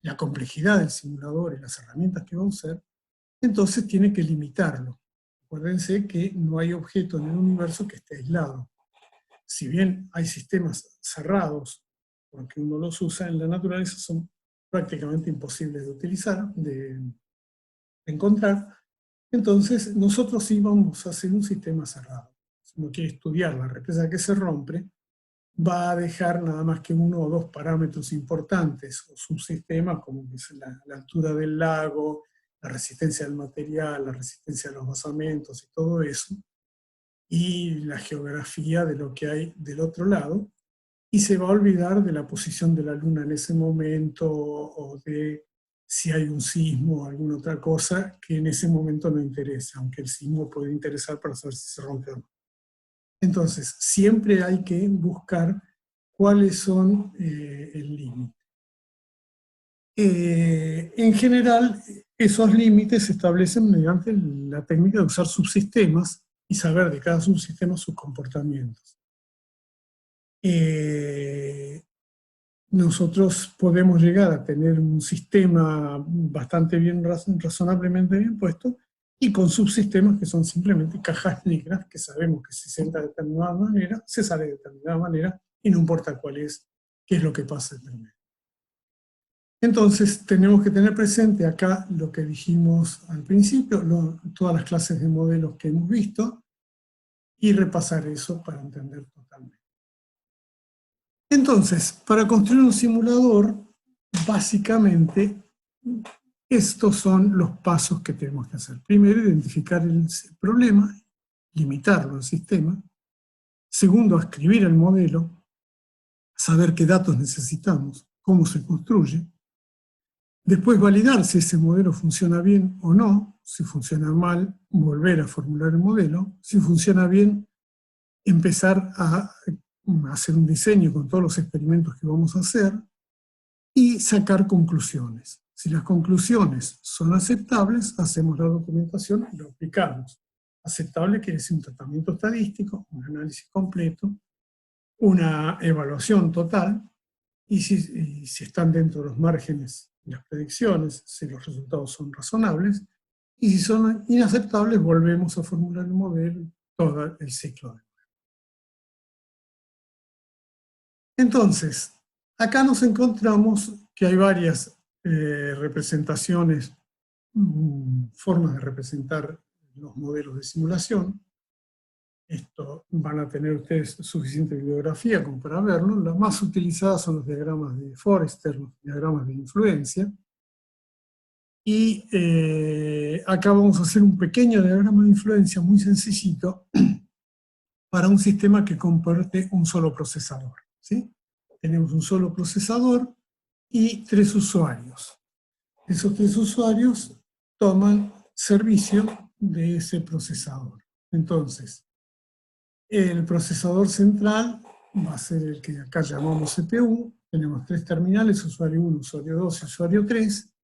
la complejidad del simulador y las herramientas que va a usar, entonces tiene que limitarlo. Acuérdense que no hay objeto en el universo que esté aislado. Si bien hay sistemas cerrados, porque uno los usa en la naturaleza, son prácticamente imposibles de utilizar, de encontrar. Entonces, nosotros sí vamos a hacer un sistema cerrado. Si uno quiere estudiar la represa que se rompe, va a dejar nada más que uno o dos parámetros importantes, o subsistemas, como es la altura del lago, la resistencia del material, la resistencia de los basamentos y todo eso, y la geografía de lo que hay del otro lado, y se va a olvidar de la posición de la Luna en ese momento, o de si hay un sismo o alguna otra cosa que en ese momento no interesa, aunque el sismo puede interesar para saber si se rompe o no. Entonces, siempre hay que buscar cuáles son el límite. En general, esos límites se establecen mediante la técnica de usar subsistemas y saber de cada subsistema sus comportamientos. Nosotros podemos llegar a tener un sistema bastante bien, razonablemente bien puesto, y con subsistemas que son simplemente cajas negras, que sabemos que si se entra de determinada manera, se sale de determinada manera, y no importa cuál es, qué es lo que pasa en el medio. Entonces, tenemos que tener presente acá lo que dijimos al principio, todas las clases de modelos que hemos visto, y repasar eso para entender totalmente. Entonces, para construir un simulador, básicamente, estos son los pasos que tenemos que hacer. Primero, identificar el problema, limitarlo al sistema. Segundo, escribir el modelo, saber qué datos necesitamos, cómo se construye. Después, validar si ese modelo funciona bien o no. Si funciona mal, volver a formular el modelo. Si funciona bien, empezar a hacer un diseño con todos los experimentos que vamos a hacer y sacar conclusiones. Si las conclusiones son aceptables, hacemos la documentación y lo aplicamos. Aceptable quiere decir un tratamiento estadístico, un análisis completo, una evaluación total, y si están dentro de los márgenes de las predicciones, si los resultados son razonables, y si son inaceptables, volvemos a formular el modelo, todo el ciclo. Entonces, acá nos encontramos que hay varias representaciones, formas de representar los modelos de simulación. Esto van a tener ustedes suficiente bibliografía como para verlo. Las más utilizadas son los diagramas de Forrester, los diagramas de influencia. Y acá vamos a hacer un pequeño diagrama de influencia muy sencillito para un sistema que comparte un solo procesador, ¿sí? Tenemos un solo procesador y 3 usuarios. Esos 3 usuarios toman servicio de ese procesador. Entonces, el procesador central va a ser el que acá llamamos CPU. Tenemos 3 terminales, usuario 1, usuario 2 y usuario 3,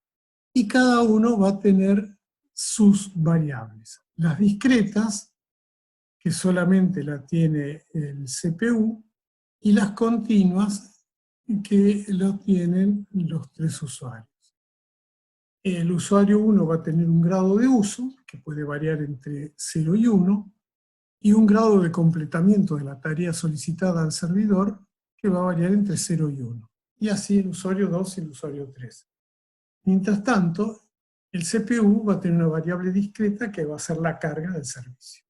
y cada uno va a tener sus variables. Las discretas, que solamente la tiene el CPU, y las continuas, que lo tienen los 3 usuarios. El usuario 1 va a tener un grado de uso, que puede variar entre 0 y 1, y un grado de completamiento de la tarea solicitada al servidor, que va a variar entre 0 y 1. Y así el usuario 2 y el usuario 3. Mientras tanto, el CPU va a tener una variable discreta que va a ser la carga del servicio.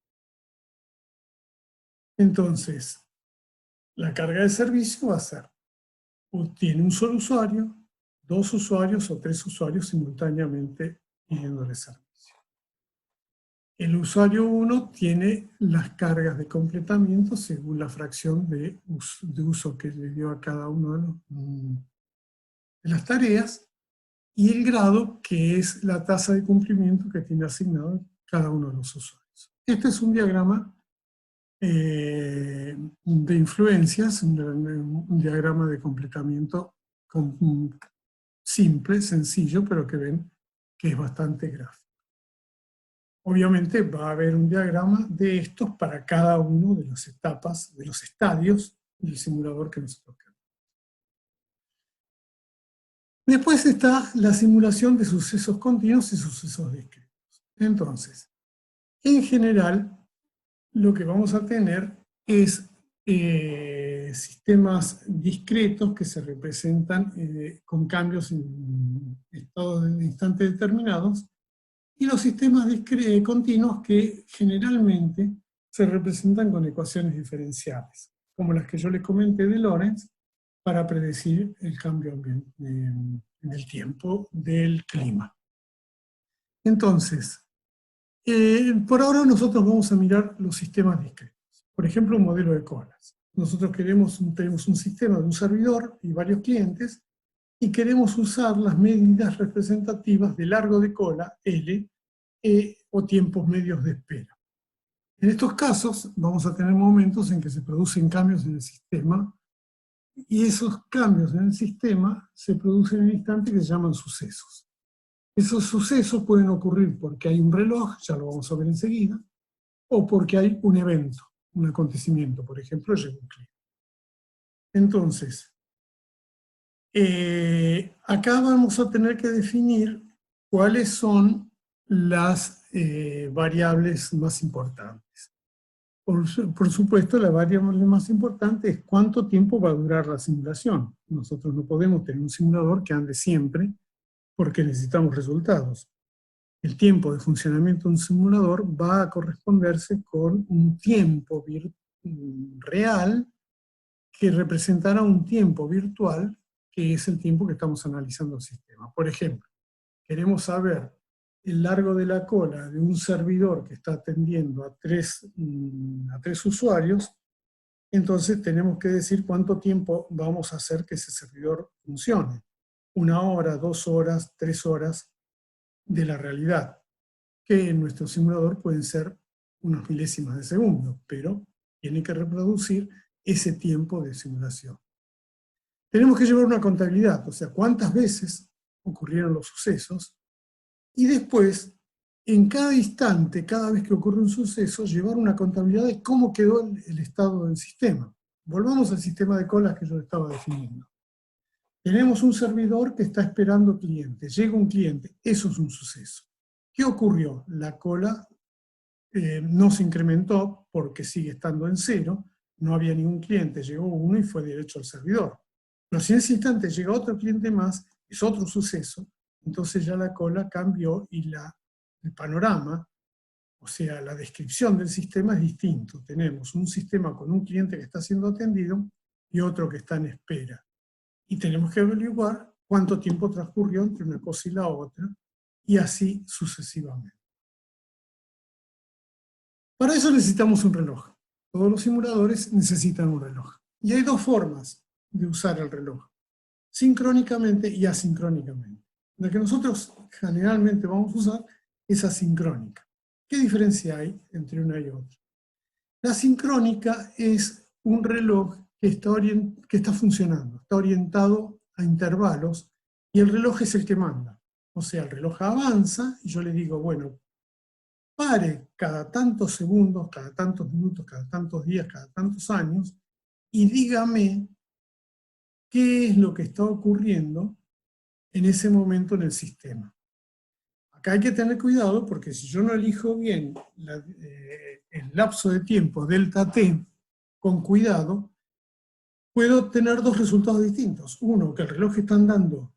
Entonces, la carga de servicio va a ser, tiene un solo usuario, 2 usuarios o 3 usuarios simultáneamente pidiéndole servicio. El usuario 1 tiene las cargas de completamiento según la fracción de uso que le dio a cada uno de las tareas, y el grado, que es la tasa de cumplimiento que tiene asignado cada uno de los usuarios. Este es un diagrama de influencias, un diagrama de completamiento simple, sencillo, pero que ven que es bastante gráfico. Obviamente va a haber un diagrama de estos para cada uno de las etapas, de los estadios del simulador que nosotros queremos. Después está la simulación de sucesos continuos y sucesos discretos. Entonces, en general, lo que vamos a tener es sistemas discretos que se representan con cambios en estados de instantes determinados, y los sistemas continuos que generalmente se representan con ecuaciones diferenciales, como las que yo les comenté de Lorentz, para predecir el cambio en el tiempo del clima. Entonces, por ahora nosotros vamos a mirar los sistemas discretos. Por ejemplo, un modelo de colas. nosotros tenemos un sistema de un servidor y varios clientes, y queremos usar las medidas representativas de largo de cola, L, o tiempos medios de espera. En estos casos vamos a tener momentos en que se producen cambios en el sistema, y esos cambios en el sistema se producen en instantes que se llaman sucesos. Esos sucesos pueden ocurrir porque hay un reloj, ya lo vamos a ver enseguida, o porque hay un evento, un acontecimiento, por ejemplo, llega un cliente. Entonces, acá vamos a tener que definir cuáles son las variables más importantes. Por supuesto, la variable más importante es cuánto tiempo va a durar la simulación. Nosotros no podemos tener un simulador que ande siempre porque necesitamos resultados. El tiempo de funcionamiento de un simulador va a corresponderse con un tiempo real que representará un tiempo virtual, que es el tiempo que estamos analizando el sistema. Por ejemplo, queremos saber el largo de la cola de un servidor que está atendiendo a tres usuarios, entonces tenemos que decir cuánto tiempo vamos a hacer que ese servidor funcione. 1 hora, 2 horas, 3 horas de la realidad, que en nuestro simulador pueden ser unas milésimas de segundo, pero tiene que reproducir ese tiempo de simulación. Tenemos que llevar una contabilidad, o sea, cuántas veces ocurrieron los sucesos, y después, en cada instante, cada vez que ocurre un suceso, llevar una contabilidad de cómo quedó el estado del sistema. Volvamos al sistema de colas que yo estaba definiendo. Tenemos un servidor que está esperando clientes, llega un cliente, eso es un suceso. ¿Qué ocurrió? La cola no se incrementó porque sigue estando en 0, no había ningún cliente, llegó uno y fue derecho al servidor. Pero si en ese instante llega otro cliente más, es otro suceso, entonces ya la cola cambió y el panorama, o sea, la descripción del sistema es distinto. Tenemos un sistema con un cliente que está siendo atendido y otro que está en espera. Y tenemos que averiguar cuánto tiempo transcurrió entre una cosa y la otra, y así sucesivamente. Para eso necesitamos un reloj. Todos los simuladores necesitan un reloj. Y hay dos formas de usar el reloj: sincrónicamente y asincrónicamente. La que nosotros generalmente vamos a usar es asincrónica. ¿Qué diferencia hay entre una y otra? La sincrónica es un reloj que está funcionando, está orientado a intervalos, y el reloj es el que manda. O sea, el reloj avanza y yo le digo, bueno, pare cada tantos segundos, cada tantos minutos, cada tantos días, cada tantos años, y dígame qué es lo que está ocurriendo en ese momento en el sistema. Acá hay que tener cuidado porque si yo no elijo bien el lapso de tiempo delta t con cuidado, puedo tener dos resultados distintos. Uno, que el reloj está andando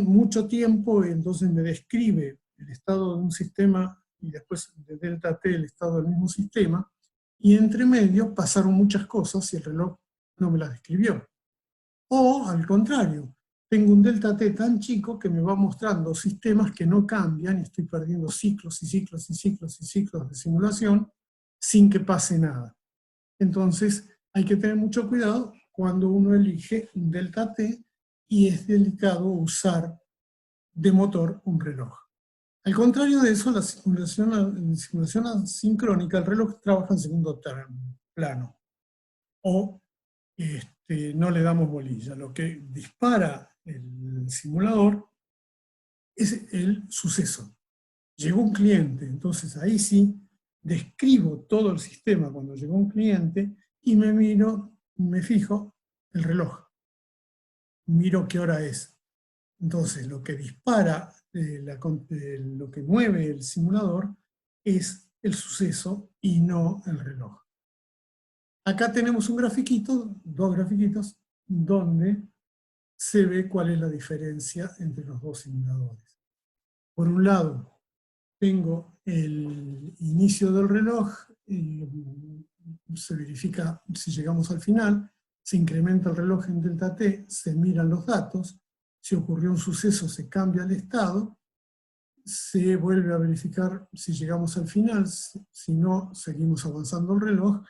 mucho tiempo, entonces me describe el estado de un sistema y después de delta t el estado del mismo sistema, y entre medio pasaron muchas cosas y el reloj no me las describió. O al contrario, tengo un delta t tan chico que me va mostrando sistemas que no cambian y estoy perdiendo ciclos y ciclos y ciclos y ciclos de simulación sin que pase nada. Entonces hay que tener mucho cuidado cuando uno elige un delta t, y es delicado usar de motor un reloj. Al contrario de eso, la simulación asincrónica, el reloj trabaja en segundo plano, o no le damos bolilla. Lo que dispara el simulador es el suceso. Llegó un cliente, entonces ahí sí describo todo el sistema cuando llegó un cliente y me fijo el reloj, miro qué hora es. Entonces lo que dispara, lo que mueve el simulador es el suceso y no el reloj. Acá tenemos un grafiquito, dos grafiquitos, donde se ve cuál es la diferencia entre los dos simuladores. Por un lado, tengo el inicio del reloj, se verifica si llegamos al final, se incrementa el reloj en delta t, se miran los datos, si ocurrió un suceso se cambia el estado, se vuelve a verificar si llegamos al final, si no, seguimos avanzando el reloj,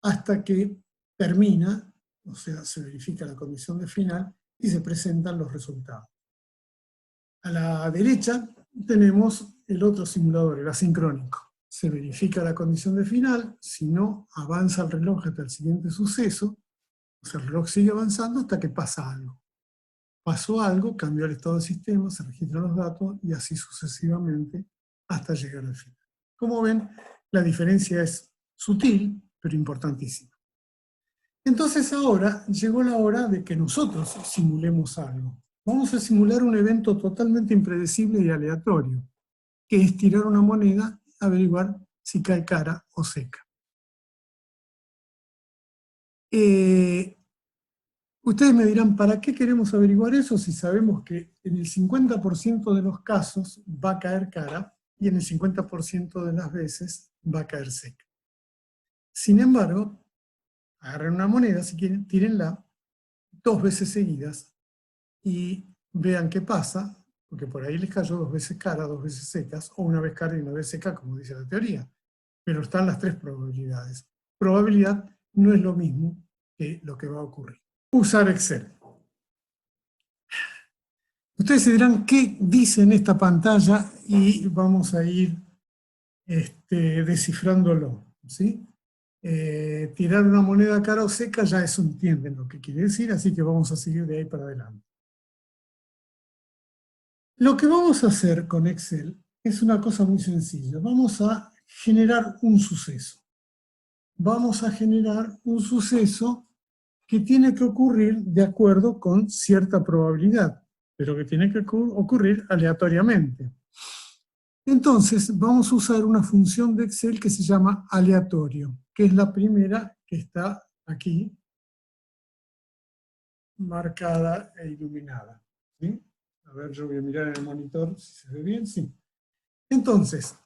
hasta que termina, o sea, se verifica la condición de final y se presentan los resultados. A la derecha tenemos el otro simulador, el asincrónico. Se verifica la condición de final, si no, avanza el reloj hasta el siguiente suceso, o sea, el reloj sigue avanzando hasta que pasa algo. Pasó algo, cambió el estado del sistema, se registran los datos y así sucesivamente hasta llegar al final. Como ven, la diferencia es sutil, pero importantísima. Entonces ahora llegó la hora de que nosotros simulemos algo. Vamos a simular un evento totalmente impredecible y aleatorio, que es tirar una moneda y averiguar si cae cara o seca. Ustedes me dirán, ¿para qué queremos averiguar eso si sabemos que en el 50% de los casos va a caer cara y en el 50% de las veces va a caer seca? Sin embargo, agarren una moneda, si quieren, tírenla 2 veces seguidas y vean qué pasa, porque por ahí les cayó 2 veces cara, 2 veces secas, o una vez cara y una vez seca, como dice la teoría. Pero están las 3 probabilidades. Probabilidad no es lo mismo que lo que va a ocurrir. Usar Excel. Ustedes se dirán qué dice en esta pantalla y vamos a ir descifrándolo, ¿sí? Tirar una moneda cara o seca, ya eso entienden lo que quiere decir, así que vamos a seguir de ahí para adelante. Lo que vamos a hacer con Excel es una cosa muy sencilla. Vamos a generar un suceso. Vamos a generar un suceso que tiene que ocurrir de acuerdo con cierta probabilidad, pero que tiene que ocurrir aleatoriamente. Entonces, vamos a usar una función de Excel que se llama aleatorio, que es la primera que está aquí, marcada e iluminada. ¿Sí? A ver, yo voy a mirar en el monitor si se ve bien. Sí. Entonces,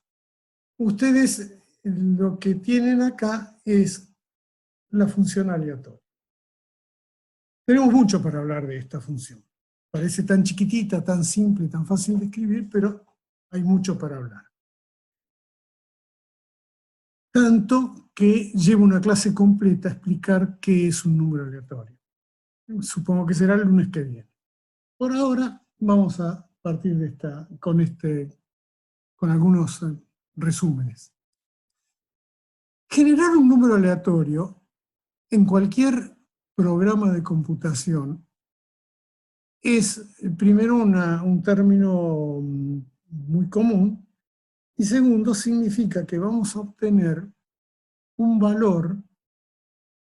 ustedes lo que tienen acá es la función aleatoria. Tenemos mucho para hablar de esta función. Parece tan chiquitita, tan simple, tan fácil de escribir, pero hay mucho para hablar. Tanto que llevo una clase completa a explicar qué es un número aleatorio. Supongo que será el lunes que viene. Por ahora vamos a partir de con algunos resúmenes. Generar un número aleatorio en cualquier programa de computación es primero un término muy común y segundo significa que vamos a obtener un valor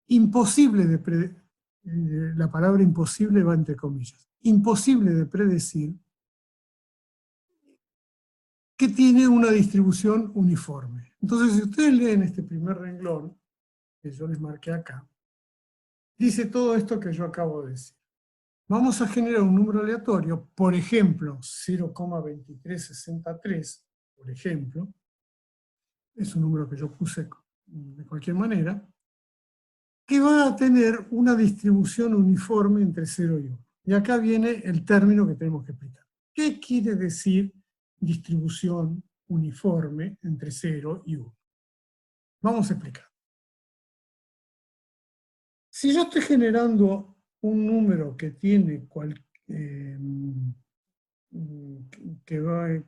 imposible de predecir. La palabra imposible va entre comillas, imposible de predecir, que tiene una distribución uniforme. Entonces, si ustedes leen este primer renglón, que yo les marqué acá, dice todo esto que yo acabo de decir. Vamos a generar un número aleatorio, por ejemplo, 0,2363, por ejemplo, es un número que yo puse de cualquier manera, que va a tener una distribución uniforme entre 0 y 1. Y acá viene el término que tenemos que explicar. ¿Qué quiere decir distribución uniforme entre 0 y 1? Vamos a explicar. Si yo estoy generando un número que tiene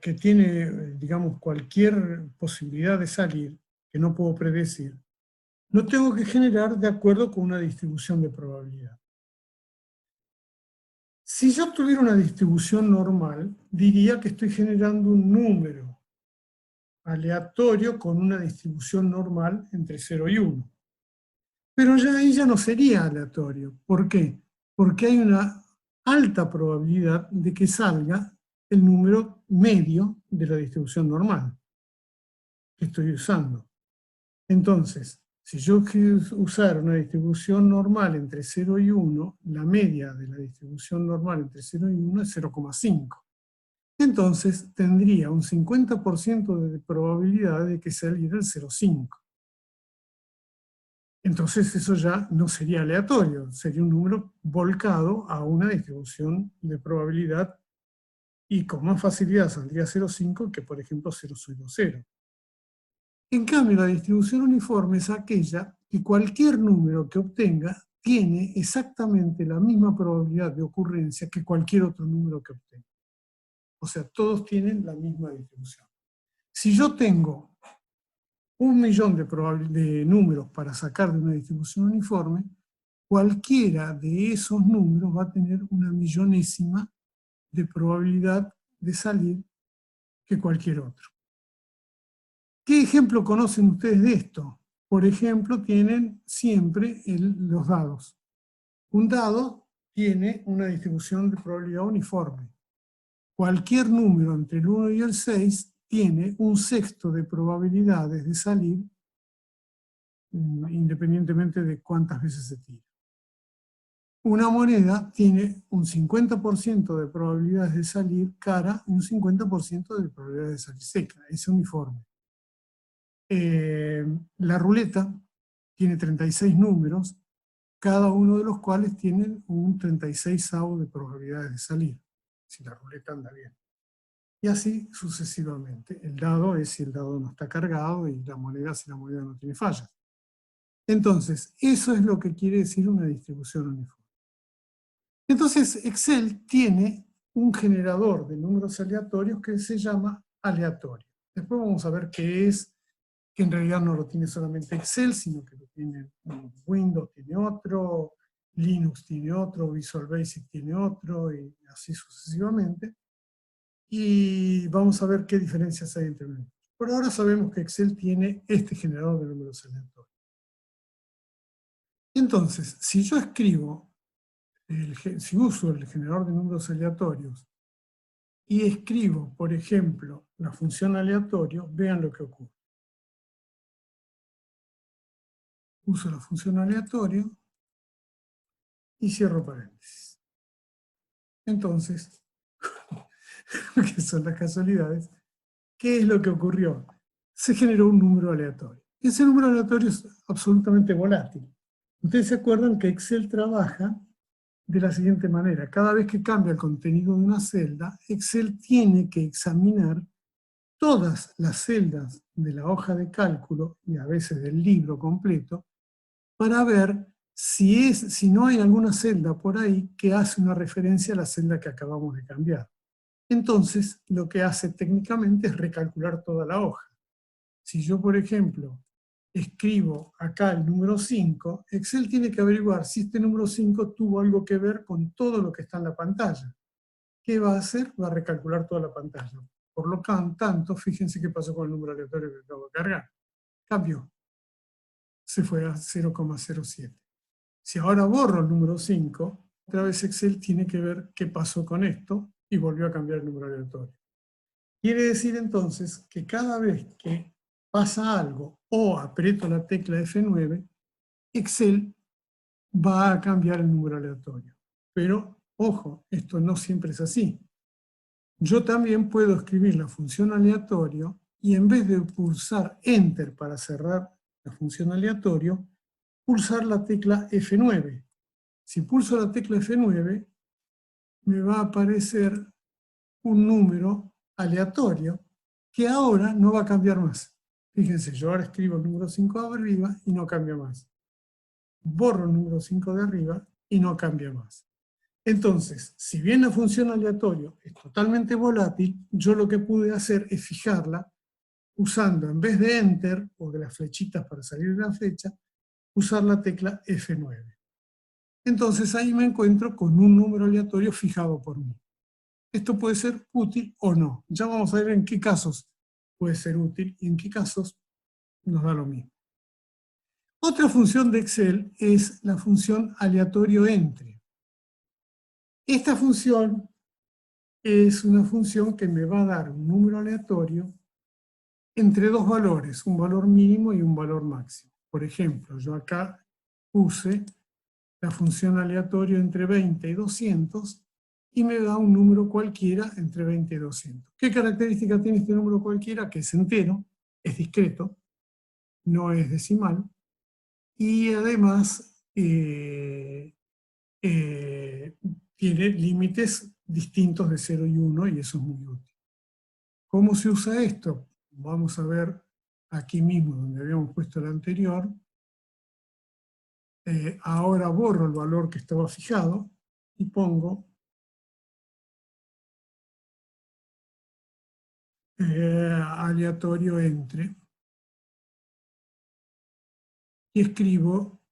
que tiene, digamos, cualquier posibilidad de salir, que no puedo predecir, lo tengo que generar de acuerdo con una distribución de probabilidad. Si yo tuviera una distribución normal, diría que estoy generando un número aleatorio con una distribución normal entre 0 y 1. Pero ya ahí ya no sería aleatorio. ¿Por qué? Porque hay una alta probabilidad de que salga el número medio de la distribución normal que estoy usando. Entonces, si yo quiero usar una distribución normal entre 0 y 1, la media de la distribución normal entre 0 y 1 es 0,5. Entonces, tendría un 50% de probabilidad de que saliera el 0,5. Entonces, eso ya no sería aleatorio, sería un número volcado a una distribución de probabilidad y con más facilidad saldría 0,5 que, por ejemplo, 0,00. En cambio, la distribución uniforme es aquella que cualquier número que obtenga tiene exactamente la misma probabilidad de ocurrencia que cualquier otro número que obtenga. O sea, todos tienen la misma distribución. Si yo tengo 1.000.000 de números para sacar de una distribución uniforme, cualquiera de esos números va a tener una millonésima de probabilidad de salir que cualquier otro. ¿Qué ejemplo conocen ustedes de esto? Por ejemplo, tienen siempre los dados. Un dado tiene una distribución de probabilidad uniforme. Cualquier número entre el 1 y el 6 tiene un sexto de probabilidades de salir, independientemente de cuántas veces se tira. Una moneda tiene un 50% de probabilidades de salir cara y un 50% de probabilidades de salir seca. Es uniforme. La ruleta tiene 36 números, cada uno de los cuales tiene un 36avo de probabilidades de salir, si la ruleta anda bien. Y así sucesivamente. El dado es si el dado no está cargado y la moneda si la moneda no tiene fallas. Entonces, eso es lo que quiere decir una distribución uniforme. Entonces, Excel tiene un generador de números aleatorios que se llama aleatorio. Después vamos a ver qué es, que en realidad no lo tiene solamente Excel, sino que lo tiene Windows, tiene otro, Linux tiene otro, Visual Basic tiene otro, y así sucesivamente. Y vamos a ver qué diferencias hay entre ellos. Por ahora sabemos que Excel tiene este generador de números aleatorios. Entonces, si yo escribo, si uso el generador de números aleatorios y escribo, por ejemplo, la función aleatorio, vean lo que ocurre. Uso la función aleatorio y cierro paréntesis. Entonces, que son las casualidades, ¿qué es lo que ocurrió? Se generó un número aleatorio. Ese número aleatorio es absolutamente volátil. Ustedes se acuerdan que Excel trabaja de la siguiente manera. Cada vez que cambia el contenido de una celda, Excel tiene que examinar todas las celdas de la hoja de cálculo y a veces del libro completo para ver si no hay alguna celda por ahí que hace una referencia a la celda que acabamos de cambiar. Entonces, lo que hace técnicamente es recalcular toda la hoja. Si yo, por ejemplo, escribo acá el número 5, Excel tiene que averiguar si este número 5 tuvo algo que ver con todo lo que está en la pantalla. ¿Qué va a hacer? Va a recalcular toda la pantalla. Por lo tanto, fíjense qué pasó con el número aleatorio que acabo de cargar. Cambió. Se fue a 0,07. Si ahora borro el número 5, otra vez Excel tiene que ver qué pasó con esto y volvió a cambiar el número aleatorio. Quiere decir entonces que cada vez que pasa algo o aprieto la tecla F9, Excel va a cambiar el número aleatorio. Pero, ojo, esto no siempre es así. Yo también puedo escribir la función aleatorio y en vez de pulsar Enter para cerrar la función aleatorio, pulsar la tecla F9. Si pulso la tecla F9, me va a aparecer un número aleatorio que ahora no va a cambiar más. Fíjense, yo ahora escribo el número 5 de arriba y no cambia más. Borro el número 5 de arriba y no cambia más. Entonces, si bien la función aleatorio es totalmente volátil, yo lo que pude hacer es fijarla usando, en vez de Enter o de las flechitas para salir de la flecha, usar la tecla F9. Entonces ahí me encuentro con un número aleatorio fijado por mí. Esto puede ser útil o no. Ya vamos a ver en qué casos puede ser útil y en qué casos nos da lo mismo. Otra función de Excel es la función aleatorio entre. Esta función es una función que me va a dar un número aleatorio entre dos valores, un valor mínimo y un valor máximo. Por ejemplo, yo acá puse la función aleatorio entre 20 y 200 y me da un número cualquiera entre 20 y 200. ¿Qué característica tiene este número cualquiera? Que es entero, es discreto, no es decimal, y además tiene límites distintos de 0 y 1, y eso es muy útil. ¿Cómo se usa esto? Vamos a ver aquí mismo, donde habíamos puesto el anterior. Ahora borro el valor que estaba fijado y pongo aleatorio entre, y escribo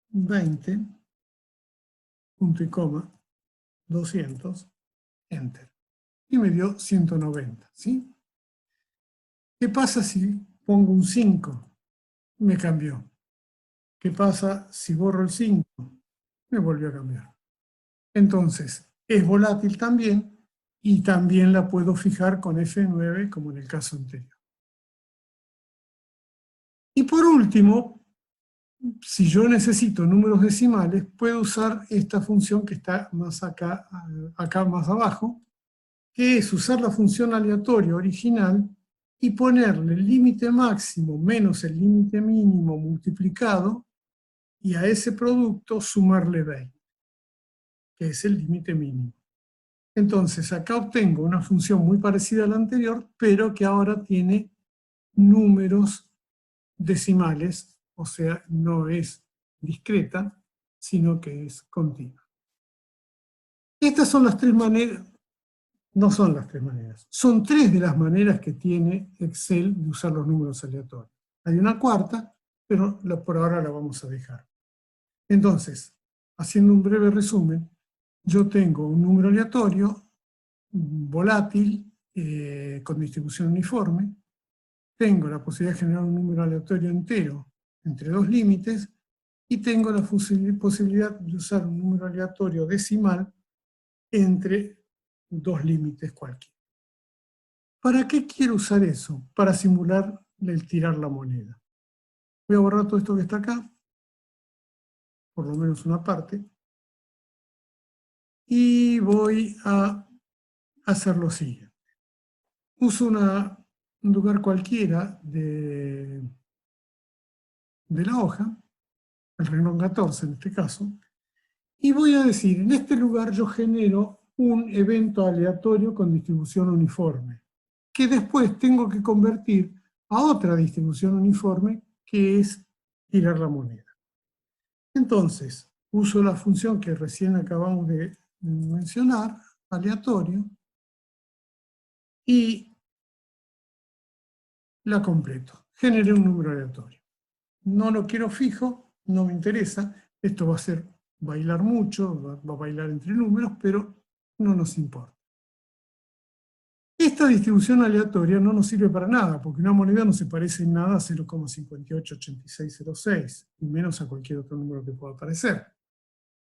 20, punto y coma, 200, enter. Y me dio 190, ¿sí? ¿Qué pasa si pongo un 5? Me cambió. ¿Qué pasa si borro el 5? Me volvió a cambiar. Entonces, es volátil también y también la puedo fijar con F9 como en el caso anterior. Y por último, si yo necesito números decimales, puedo usar esta función que está más acá más abajo, que es usar la función aleatoria original y ponerle el límite máximo menos el límite mínimo multiplicado y a ese producto sumarle 20, que es el límite mínimo. Entonces acá obtengo una función muy parecida a la anterior, pero que ahora tiene números decimales, o sea, no es discreta, sino que es continua. Estas son las tres maneras, no son las tres maneras, son tres de las maneras que tiene Excel de usar los números aleatorios. Hay una cuarta, pero por ahora la vamos a dejar. Entonces, haciendo un breve resumen, yo tengo un número aleatorio, volátil, con distribución uniforme, tengo la posibilidad de generar un número aleatorio entero entre dos límites, y tengo la posibilidad de usar un número aleatorio decimal entre dos límites cualquiera. ¿Para qué quiero usar eso? Para simular el tirar la moneda. Voy a borrar todo esto que está acá, por lo menos una parte, y voy a hacer lo siguiente. Uso un lugar cualquiera de la hoja, el renglón 14 en este caso, y voy a decir, en este lugar yo genero un evento aleatorio con distribución uniforme, que después tengo que convertir a otra distribución uniforme, que es tirar la moneda. Entonces, uso la función que recién acabamos de mencionar, aleatorio, y la completo. Generé un número aleatorio. No lo quiero fijo, no me interesa, esto va a ser bailar mucho, va a bailar entre números, pero no nos importa. Esta distribución aleatoria no nos sirve para nada, porque una moneda no se parece en nada a 0,588606, y menos a cualquier otro número que pueda aparecer.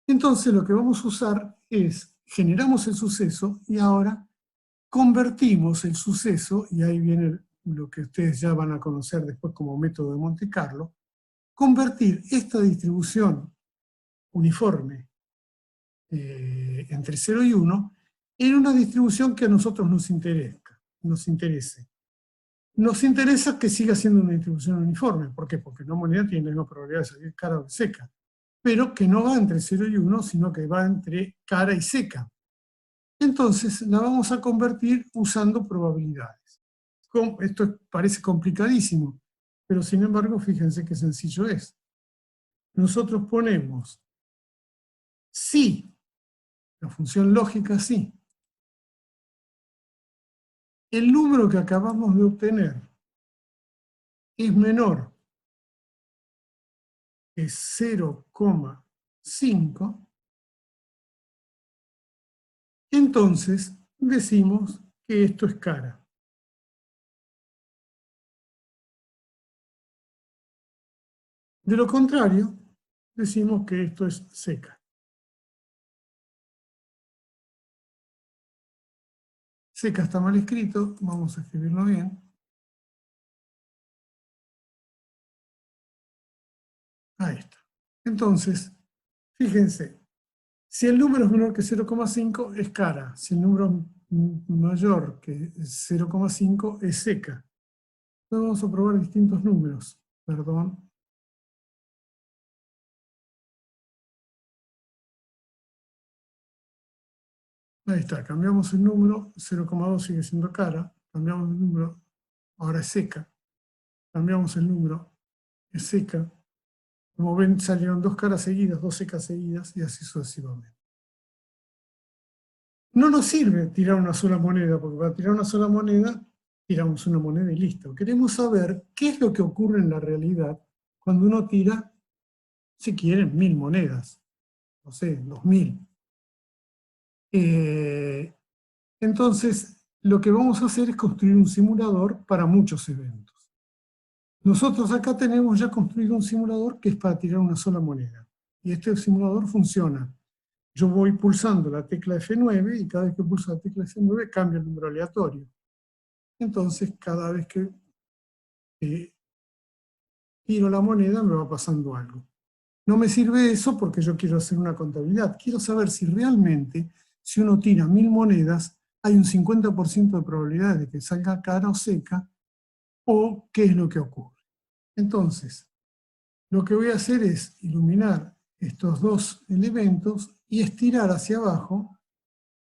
Entonces lo que vamos a usar es, generamos el suceso y ahora convertimos el suceso, y ahí viene lo que ustedes ya van a conocer después como método de Monte Carlo, convertir esta distribución uniforme entre 0 y 1 en una distribución que a nosotros nos interese. Nos interesa que siga siendo una distribución uniforme. ¿Por qué? Porque una moneda tiene la misma probabilidad de salir cara o seca, pero que no va entre 0 y 1, sino que va entre cara y seca. Entonces la vamos a convertir usando probabilidades. Esto parece complicadísimo, pero sin embargo fíjense qué sencillo es. Nosotros ponemos si, la función lógica si, el número que acabamos de obtener es menor que 0,5, entonces decimos que esto es cara. De lo contrario, decimos que esto es seca. Seca está mal escrito, vamos a escribirlo bien. Ahí está. Entonces, fíjense, si el número es menor que 0,5 es cara, si el número es mayor que 0,5 es seca. Entonces vamos a probar distintos números. Perdón. Ahí está, cambiamos el número, 0,2 sigue siendo cara, cambiamos el número, ahora es seca, cambiamos el número, es seca, Como ven, salieron 2 caras seguidas, 2 secas seguidas, y así sucesivamente. No nos sirve tirar una sola moneda, porque para tirar una sola moneda, tiramos una moneda y listo. Queremos saber qué es lo que ocurre en la realidad cuando uno tira, si quieren, 1000 monedas, no sé, 2000. Entonces, lo que vamos a hacer es construir un simulador para muchos eventos. Nosotros acá tenemos ya construido un simulador que es para tirar una sola moneda. Y este simulador funciona. Yo voy pulsando la tecla F9 y cada vez que pulso la tecla F9 cambia el número aleatorio. Entonces, cada vez que tiro la moneda me va pasando algo. No me sirve eso porque yo quiero hacer una contabilidad. Quiero saber si realmente, si uno tira 1000 monedas, hay un 50% de probabilidad de que salga cara o seca, o qué es lo que ocurre. Entonces, lo que voy a hacer es iluminar estos dos elementos y estirar hacia abajo.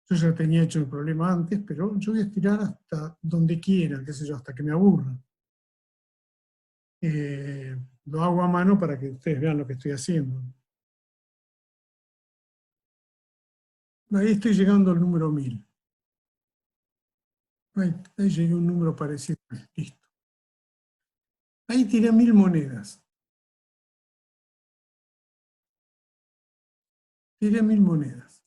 Yo ya tenía hecho el problema antes, pero yo voy a estirar hasta donde quiera, qué sé yo, hasta que me aburra. Lo hago a mano para que ustedes vean lo que estoy haciendo. Ahí estoy llegando al número 1000. Ahí llegué a un número parecido. Listo. Ahí tiré 1000 monedas. Tiré 1000 monedas.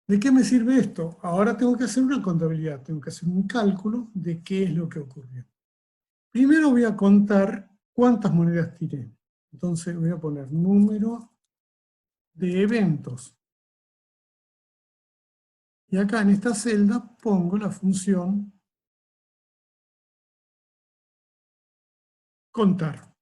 ¿De qué me sirve esto? Ahora tengo que hacer una contabilidad, tengo que hacer un cálculo de qué es lo que ocurrió. Primero voy a contar cuántas monedas tiré. Entonces voy a poner número de eventos. Y acá en esta celda pongo la función contar.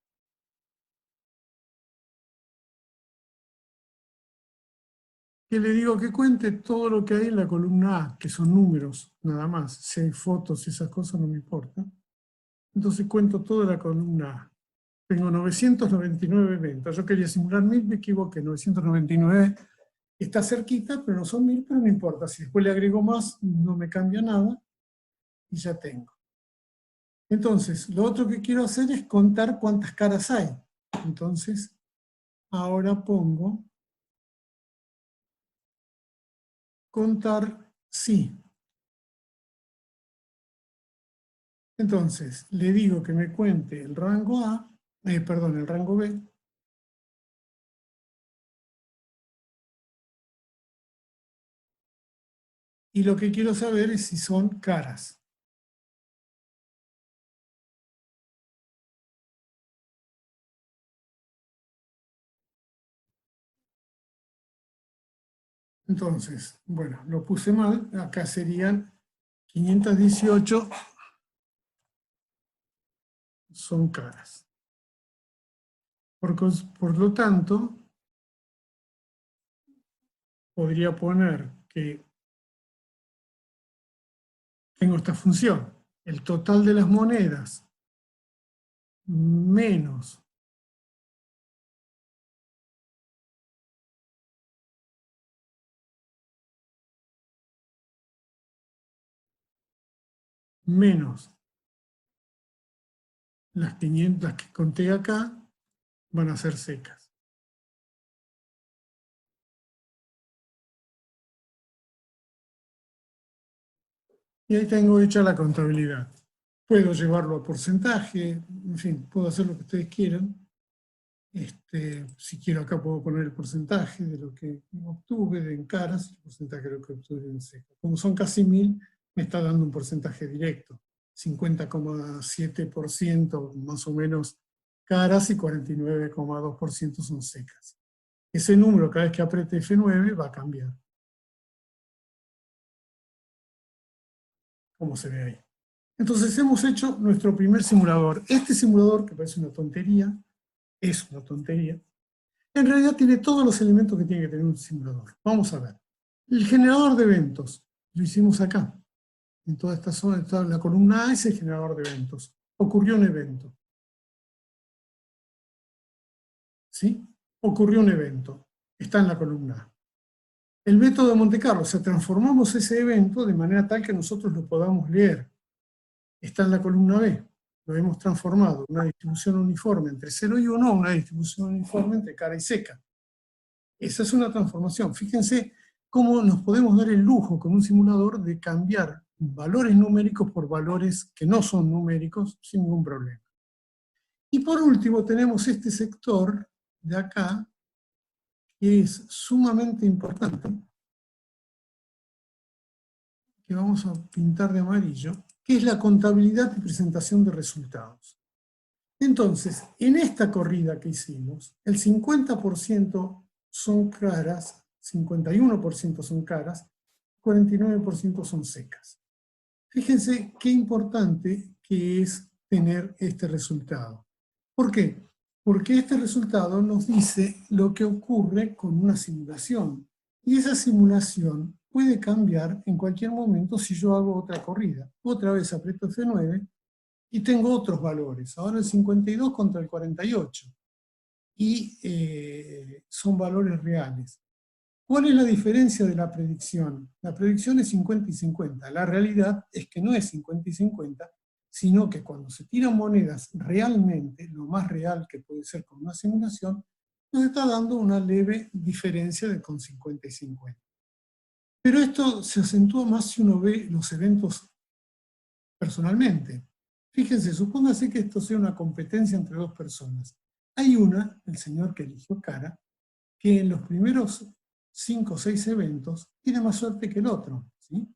Que le digo que cuente todo lo que hay en la columna A, que son números, nada más. Si hay fotos y esas cosas no me importa. Entonces cuento toda la columna A. Tengo 999 eventos. Yo quería simular 1000, me equivoqué. 999 está cerquita, pero no son 1000, pero no importa. Si después le agrego más, no me cambia nada y ya tengo. Entonces, lo otro que quiero hacer es contar cuántas caras hay. Entonces, ahora pongo contar sí. Entonces, le digo que me cuente el rango A, perdón, el rango B, y lo que quiero saber es si son caras. Entonces, bueno, lo puse mal, acá serían 518 son caras. Por lo tanto, podría poner que tengo esta función, el total de las monedas menos las 500, las que conté acá, van a ser secas. Y ahí tengo hecha la contabilidad. Puedo llevarlo a porcentaje, en fin, puedo hacer lo que ustedes quieran. Si quiero acá puedo poner el porcentaje de lo que obtuve en caras, el porcentaje de lo que obtuve en secas. Como son casi 1000, me está dando un porcentaje directo. 50,7% más o menos caras y 49,2% son secas. Ese número cada vez que apriete F9 va a cambiar. Como se ve ahí. Entonces hemos hecho nuestro primer simulador. Este simulador, que parece una tontería, es una tontería, en realidad tiene todos los elementos que tiene que tener un simulador. Vamos a ver. El generador de eventos, lo hicimos acá. En toda esta zona, en la columna A es el generador de eventos. Ocurrió un evento. ¿Sí? Ocurrió un evento. Está en la columna A. El método de Monte Carlo, o sea, transformamos ese evento de manera tal que nosotros lo podamos leer. Está en la columna B. lo hemos transformado de una distribución uniforme entre 0 y 1 a una distribución uniforme entre cara y seca. Esa es una transformación. Fíjense cómo nos podemos dar el lujo con un simulador de cambiar valores numéricos por valores que no son numéricos sin ningún problema. Y por último tenemos este sector de acá, que es sumamente importante, que vamos a pintar de amarillo, que es la contabilidad y presentación de resultados. Entonces, en esta corrida que hicimos, el 50% son caras, 51% son caras, 49% son secas. Fíjense qué importante que es tener este resultado. ¿Por qué? Porque este resultado nos dice lo que ocurre con una simulación. Y esa simulación puede cambiar en cualquier momento si yo hago otra corrida. Otra vez aprieto F9 y tengo otros valores. Ahora el 52 contra el 48. Y son valores reales. ¿Cuál es la diferencia de la predicción? La predicción es 50 y 50. La realidad es que no es 50 y 50, sino que cuando se tiran monedas realmente, lo más real que puede ser con una simulación, nos está dando una leve diferencia de con 50 y 50. Pero esto se acentúa más si uno ve los eventos personalmente. Fíjense, supóngase que esto sea una competencia entre dos personas. Hay una, el señor que eligió cara, que en los primeros 5 o 6 eventos tiene más suerte que el otro, ¿sí?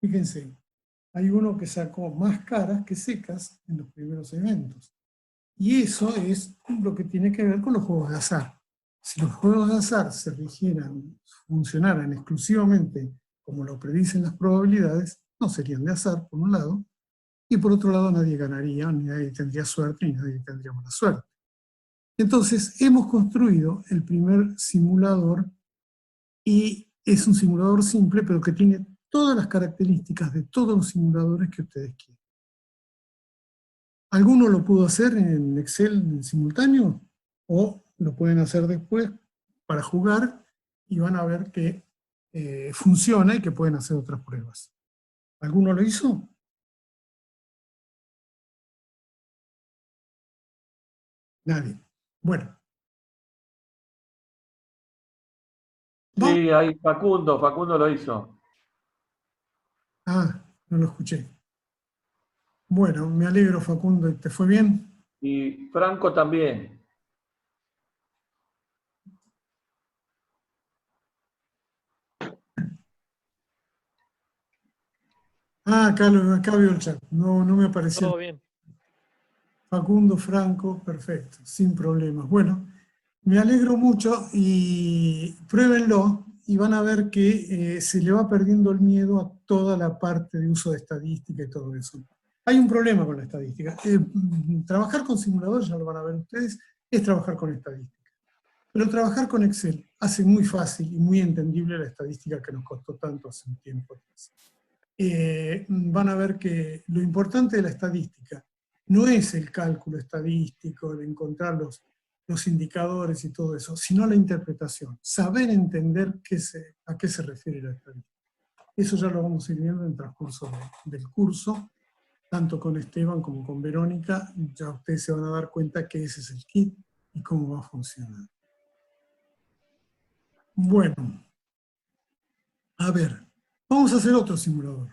Fíjense, hay uno que sacó más caras que secas en los primeros eventos. Y eso es lo que tiene que ver con los juegos de azar. Si los juegos de azar se funcionaran exclusivamente como lo predicen las probabilidades, no serían de azar, por un lado, y por otro lado nadie ganaría, ni nadie tendría suerte, ni nadie tendría mala suerte. Entonces, hemos construido el primer simulador y es un simulador simple, pero que tiene todas las características de todos los simuladores que ustedes quieran. ¿Alguno lo pudo hacer en Excel en simultáneo? O lo pueden hacer después para jugar y van a ver que funciona y que pueden hacer otras pruebas. ¿Alguno lo hizo? Nadie. Bueno. ¿Vamos? Sí, ahí Facundo lo hizo. Ah, no lo escuché. Bueno, me alegro, Facundo. ¿Te fue bien? Y Franco también. Ah, acá veo el chat. No, no me apareció. Todo bien. Facundo, Franco, perfecto, sin problemas. Bueno, me alegro mucho y pruébenlo y van a ver que se le va perdiendo el miedo a toda la parte de uso de estadística y todo eso. Hay un problema con la estadística. Trabajar con simuladores, ya lo van a ver ustedes, es trabajar con estadística. Pero trabajar con Excel hace muy fácil y muy entendible la estadística que nos costó tanto hace un tiempo atrás. Van a ver que lo importante de la estadística no es el cálculo estadístico, de encontrar los indicadores y todo eso, sino la interpretación, saber entender a qué se refiere la estadística. Eso ya lo vamos a ir viendo en el transcurso del curso, tanto con Esteban como con Verónica, ya ustedes se van a dar cuenta que ese es el kit y cómo va a funcionar. Bueno, a ver, vamos a hacer otro simulador.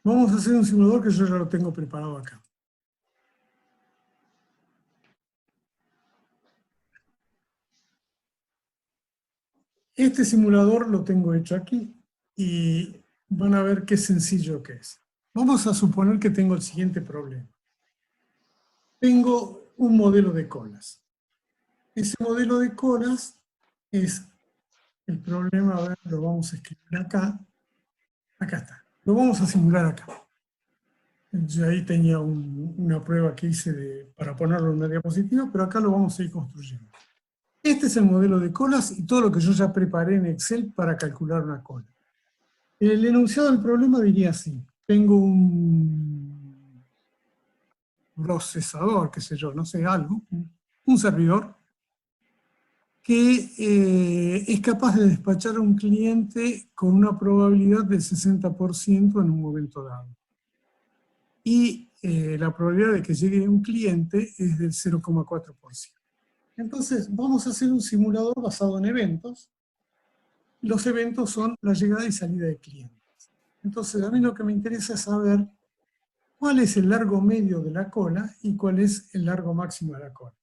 Vamos a hacer un simulador que yo ya lo tengo preparado acá. Este simulador lo tengo hecho aquí y van a ver qué sencillo que es. Vamos a suponer que tengo el siguiente problema. Tengo un modelo de colas. Ese modelo de colas es el problema, a ver, lo vamos a escribir acá. Acá está. Lo vamos a simular acá. Yo ahí tenía una prueba que hice para ponerlo en una diapositiva, pero acá lo vamos a ir construyendo. Este es el modelo de colas y todo lo que yo ya preparé en Excel para calcular una cola. El enunciado del problema diría así: tengo un procesador, qué sé yo, no sé, algo, un servidor, que es capaz de despachar a un cliente con una probabilidad del 60% en un momento dado. y la probabilidad de que llegue un cliente es del 0,4%. Entonces, vamos a hacer un simulador basado en eventos. Los eventos son la llegada y salida de clientes. Entonces, a mí lo que me interesa es saber cuál es el largo medio de la cola y cuál es el largo máximo de la cola.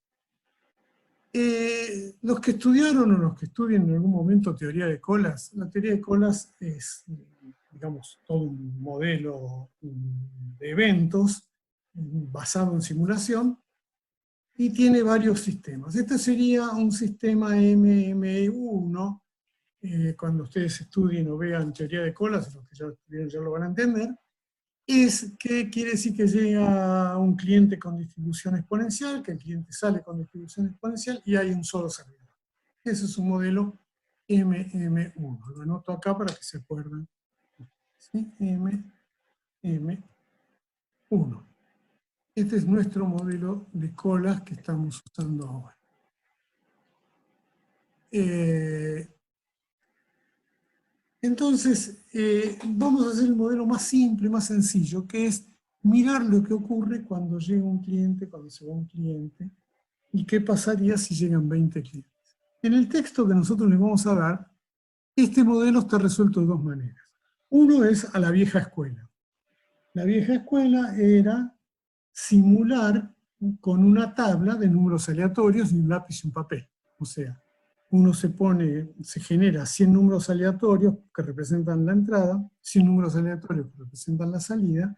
Los que estudiaron o los que estudian en algún momento teoría de colas, la teoría de colas es, digamos, todo un modelo de eventos basado en simulación y tiene varios sistemas. Este sería un sistema MM1, cuando ustedes estudien o vean teoría de colas, los que ya estudiaron ya lo van a entender, es que quiere decir que llega un cliente con distribución exponencial, que el cliente sale con distribución exponencial y hay un solo servidor. Ese es un modelo MM1. Lo anoto acá para que se acuerden. ¿Sí? MM1. Este es nuestro modelo de colas que estamos usando ahora. Entonces, vamos a hacer el modelo más simple, más sencillo, que es mirar lo que ocurre cuando llega un cliente, cuando se va un cliente, y qué pasaría si llegan 20 clientes. En el texto que nosotros les vamos a dar, este modelo está resuelto de dos maneras. Uno es a la vieja escuela. La vieja escuela era simular con una tabla de números aleatorios y un lápiz y un papel. O sea, uno se genera 100 números aleatorios que representan la entrada, 100 números aleatorios que representan la salida,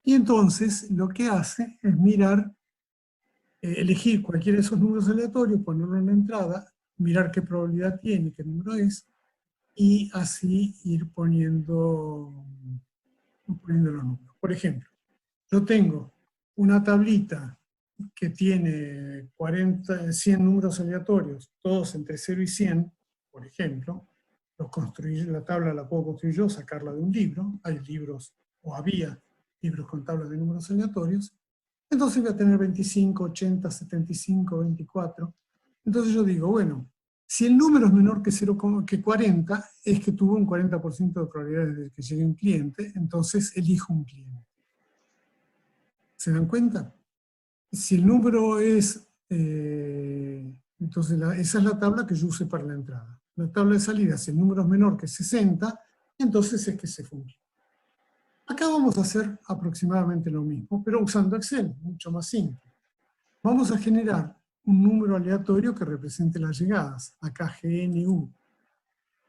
y entonces lo que hace es mirar, elegir cualquiera de esos números aleatorios, ponerlo en la entrada, mirar qué probabilidad tiene, qué número es, y así ir poniendo los números. Por ejemplo, yo tengo una tablita que tiene 100 números aleatorios, todos entre 0 y 100, por ejemplo. La tabla la puedo construir yo, sacarla de un libro. Hay libros, o había libros con tablas de números aleatorios. Entonces voy a tener 25, 80, 75, 24. Entonces yo digo, bueno, si el número es menor que 40, es que tuvo un 40% de probabilidades de que llegue un cliente, entonces elijo un cliente. ¿Se dan cuenta? Si el número es, entonces esa es la tabla que yo usé para la entrada. La tabla de salida, si el número es menor que 60, entonces es que se funde. Acá vamos a hacer aproximadamente lo mismo, pero usando Excel, mucho más simple. Vamos a generar un número aleatorio que represente las llegadas. Acá GNU.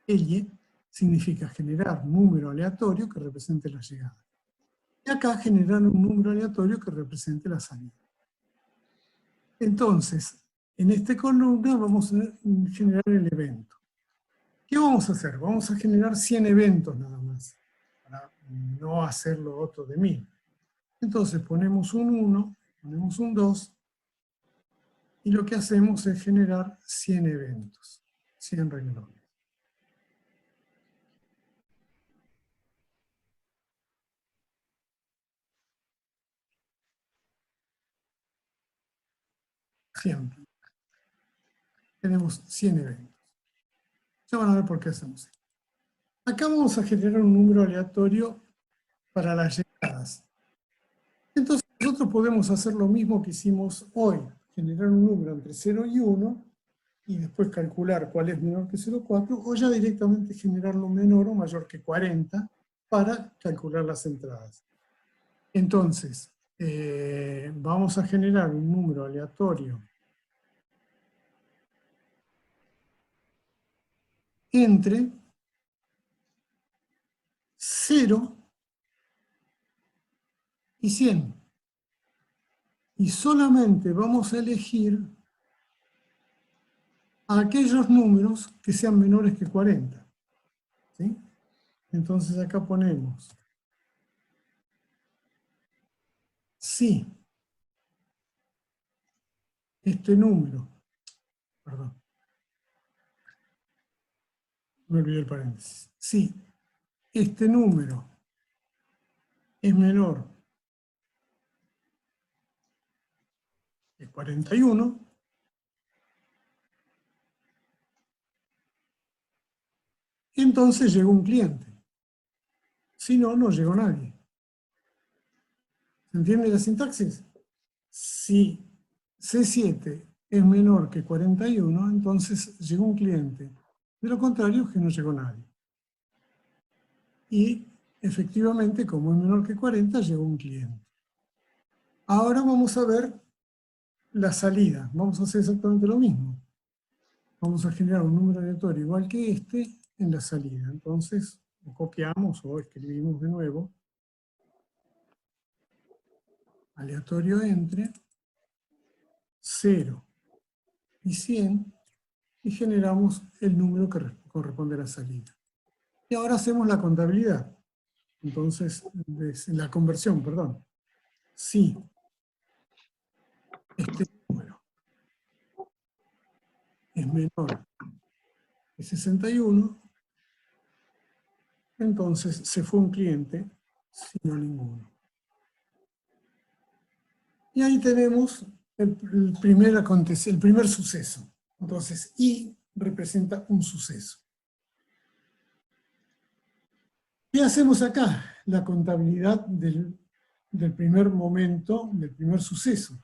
L significa generar un número aleatorio que represente las llegadas. Y acá generar un número aleatorio que represente la salida. Entonces, en esta columna vamos a generar el evento. ¿Qué vamos a hacer? Vamos a generar 100 eventos nada más, para no hacer lo otro de 1000. Entonces ponemos un 1, ponemos un 2, y lo que hacemos es generar 100 eventos, 100 renglones. Siempre. Tenemos 100 eventos. Ya van a ver por qué hacemos esto. Acá vamos a generar un número aleatorio para las llegadas. Entonces nosotros podemos hacer lo mismo que hicimos hoy, generar un número entre 0 y 1, y después calcular cuál es menor que 0,4, o ya directamente generarlo menor o mayor que 40 para calcular las entradas. Entonces, vamos a generar un número aleatorio entre 0 y 100. Y solamente vamos a elegir a aquellos números que sean menores que 40. ¿Sí? Entonces acá ponemos si este número, perdón, me olvidé el paréntesis, si este número es menor que 41, entonces llegó un cliente. Si no, no llegó nadie. ¿Se entiende la sintaxis? Si C7 es menor que 41, entonces llegó un cliente. De lo contrario, es que no llegó nadie. Y efectivamente, como es menor que 40, llegó un cliente. Ahora vamos a ver la salida. Vamos a hacer exactamente lo mismo. Vamos a generar un número aleatorio igual que este en la salida. Entonces, lo copiamos o escribimos de nuevo. Aleatorio entre 0 y 100 y generamos el número que corresponde a la salida. Y ahora hacemos la contabilidad. Entonces, la conversión, perdón. Si este número es menor que 61, entonces se fue un cliente, sino ninguno. Y ahí tenemos el primer suceso. Entonces, I representa un suceso. ¿Qué hacemos acá? La contabilidad del primer momento, del primer suceso.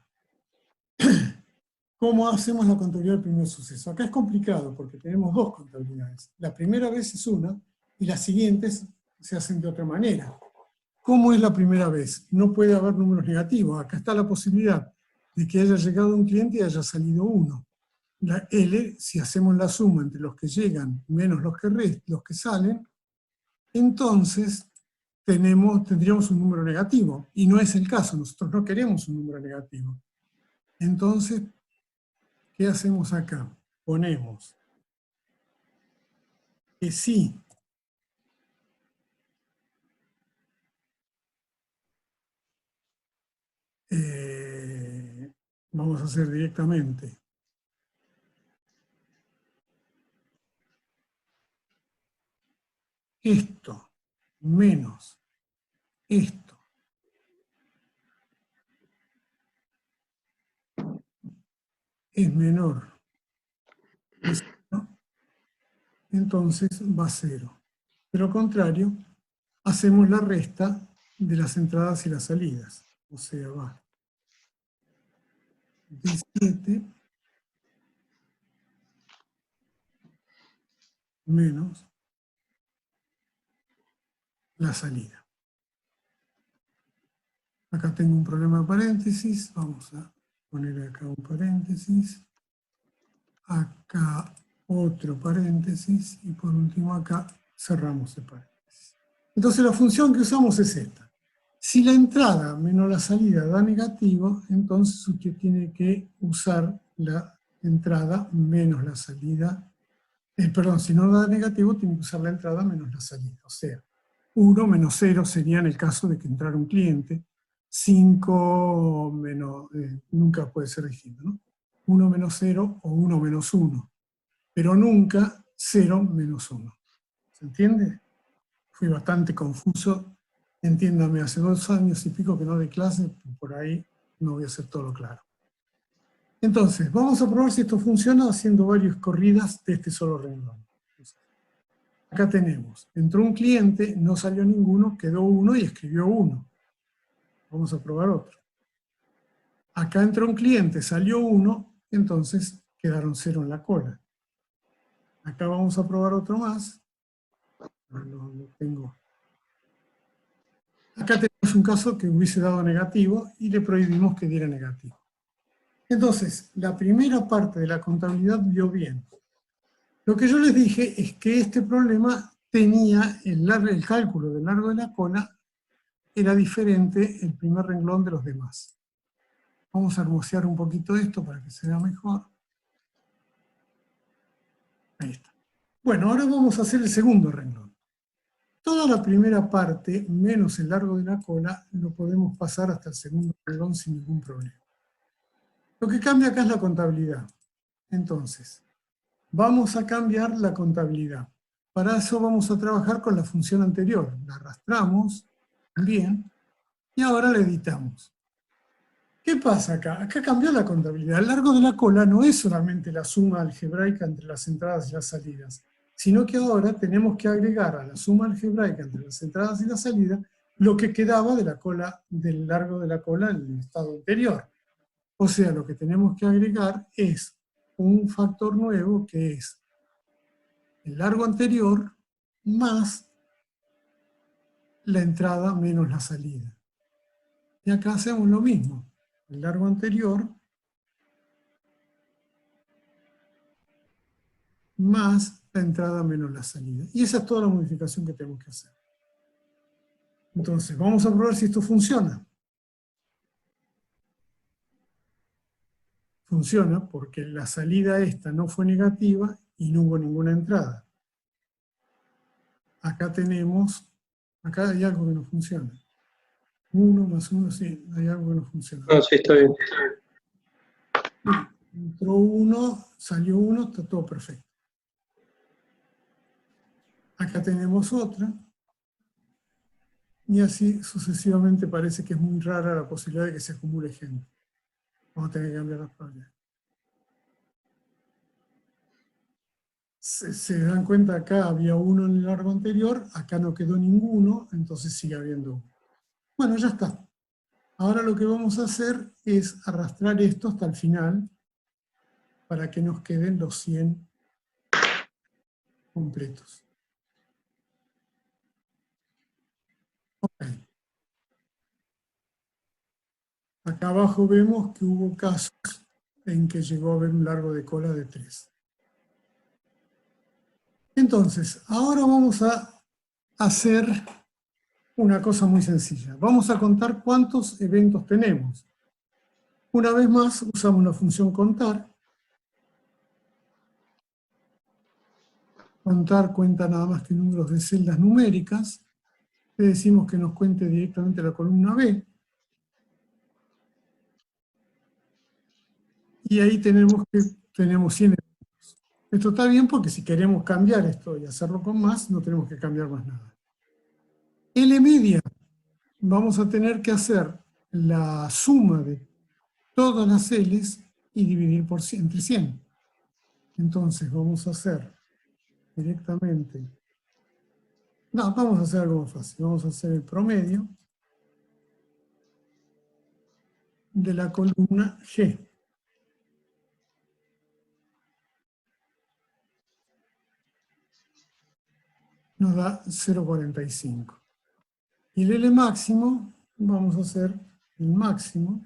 ¿Cómo hacemos la contabilidad del primer suceso? Acá es complicado porque tenemos dos contabilidades. La primera vez es una y las siguientes se hacen de otra manera. ¿Cómo es la primera vez? No puede haber números negativos. Acá está la posibilidad de que haya llegado un cliente y haya salido uno. La L, si hacemos la suma entre los que llegan menos los que salen, entonces tendríamos un número negativo. Y no es el caso, nosotros no queremos un número negativo. Entonces, ¿qué hacemos acá? Ponemos que sí vamos a hacer directamente esto menos esto es menor que 0, entonces va a 0. De lo contrario, hacemos la resta de las entradas y las salidas. O sea, va de 7 menos la salida. Acá tengo un problema de paréntesis. Vamos a poner acá un paréntesis. Acá otro paréntesis. Y por último acá cerramos el paréntesis. Entonces la función que usamos es esta. Si la entrada menos la salida da negativo, entonces usted tiene que usar la entrada menos la salida. Perdón, si no da negativo, tiene que usar la entrada menos la salida. O sea, 1 menos 0 sería en el caso de que entrara un cliente. 5 menos, nunca puede ser distinto, ¿no? 1 menos 0 o 1 menos 1. Pero nunca 0 menos 1. ¿Se entiende? Fui bastante confuso. Entiéndame, hace 2 años y pico que no doy clase, por ahí no voy a hacer todo lo claro. Entonces, vamos a probar si esto funciona haciendo varias corridas de este solo renglón. Acá tenemos, entró un cliente, no salió ninguno, quedó uno y escribió 1. Vamos a probar otro. Acá entró un cliente, salió 1, entonces quedaron 0 en la cola. Acá vamos a probar otro más. Lo tengo. Acá tenemos un caso que hubiese dado negativo y le prohibimos que diera negativo. Entonces, la primera parte de la contabilidad dio bien. Lo que yo les dije es que este problema tenía el cálculo del largo de la cola era diferente el primer renglón de los demás. Vamos a hermosear un poquito esto para que se vea mejor. Ahí está. Bueno, ahora vamos a hacer el segundo renglón. Toda la primera parte, menos el largo de la cola, lo podemos pasar hasta el segundo renglón sin ningún problema. Lo que cambia acá es la contabilidad. Entonces, vamos a cambiar la contabilidad. Para eso vamos a trabajar con la función anterior. La arrastramos, bien, y ahora la editamos. ¿Qué pasa acá? Acá cambió la contabilidad. El largo de la cola no es solamente la suma algebraica entre las entradas y las salidas, sino que ahora tenemos que agregar a la suma algebraica entre las entradas y las salidas lo que quedaba de la cola, del largo de la cola en el estado anterior. O sea, lo que tenemos que agregar es un factor nuevo que es el largo anterior más la entrada menos la salida. Y acá hacemos lo mismo. El largo anterior más la entrada menos la salida. Y esa es toda la modificación que tenemos que hacer. Entonces, vamos a probar si esto funciona. Funciona porque la salida esta no fue negativa y no hubo ninguna entrada. Acá hay algo que no funciona. 1 más 1, sí, hay algo que no funciona. No, sí, está bien. Entró 1, salió 1, está todo perfecto. Acá tenemos otra. Y así sucesivamente parece que es muy rara la posibilidad de que se acumule gente. Vamos a tener que cambiar las probabilidades. Se dan cuenta, acá había 1 en el largo anterior, acá no quedó ninguno, entonces sigue habiendo 1. Bueno, ya está. Ahora lo que vamos a hacer es arrastrar esto hasta el final para que nos queden los 100 completos. Ok. Acá abajo vemos que hubo casos en que llegó a haber un largo de cola de 3. Entonces, ahora vamos a hacer una cosa muy sencilla. Vamos a contar cuántos eventos tenemos. Una vez más, usamos la función contar. Contar cuenta nada más que números de celdas numéricas. Le decimos que nos cuente directamente la columna B. Y ahí tenemos 100 eventos. Esto está bien porque si queremos cambiar esto y hacerlo con más, no tenemos que cambiar más nada. L media, vamos a tener que hacer la suma de todas las L's y dividir entre 100. Entonces vamos a hacer directamente, no, vamos a hacer algo más fácil, vamos a hacer el promedio de la columna G. Nos da 0,45. Y el L máximo, vamos a hacer el máximo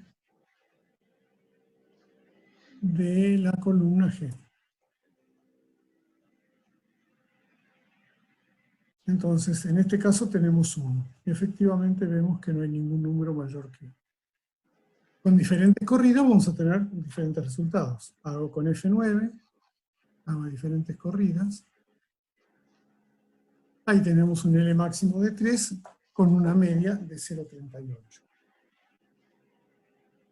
de la columna G. Entonces, en este caso tenemos 1. Y efectivamente vemos que no hay ningún número mayor que 1. Con diferentes corridas vamos a tener diferentes resultados. Hago con F9, hago diferentes corridas. Ahí tenemos un L máximo de 3 con una media de 0,38.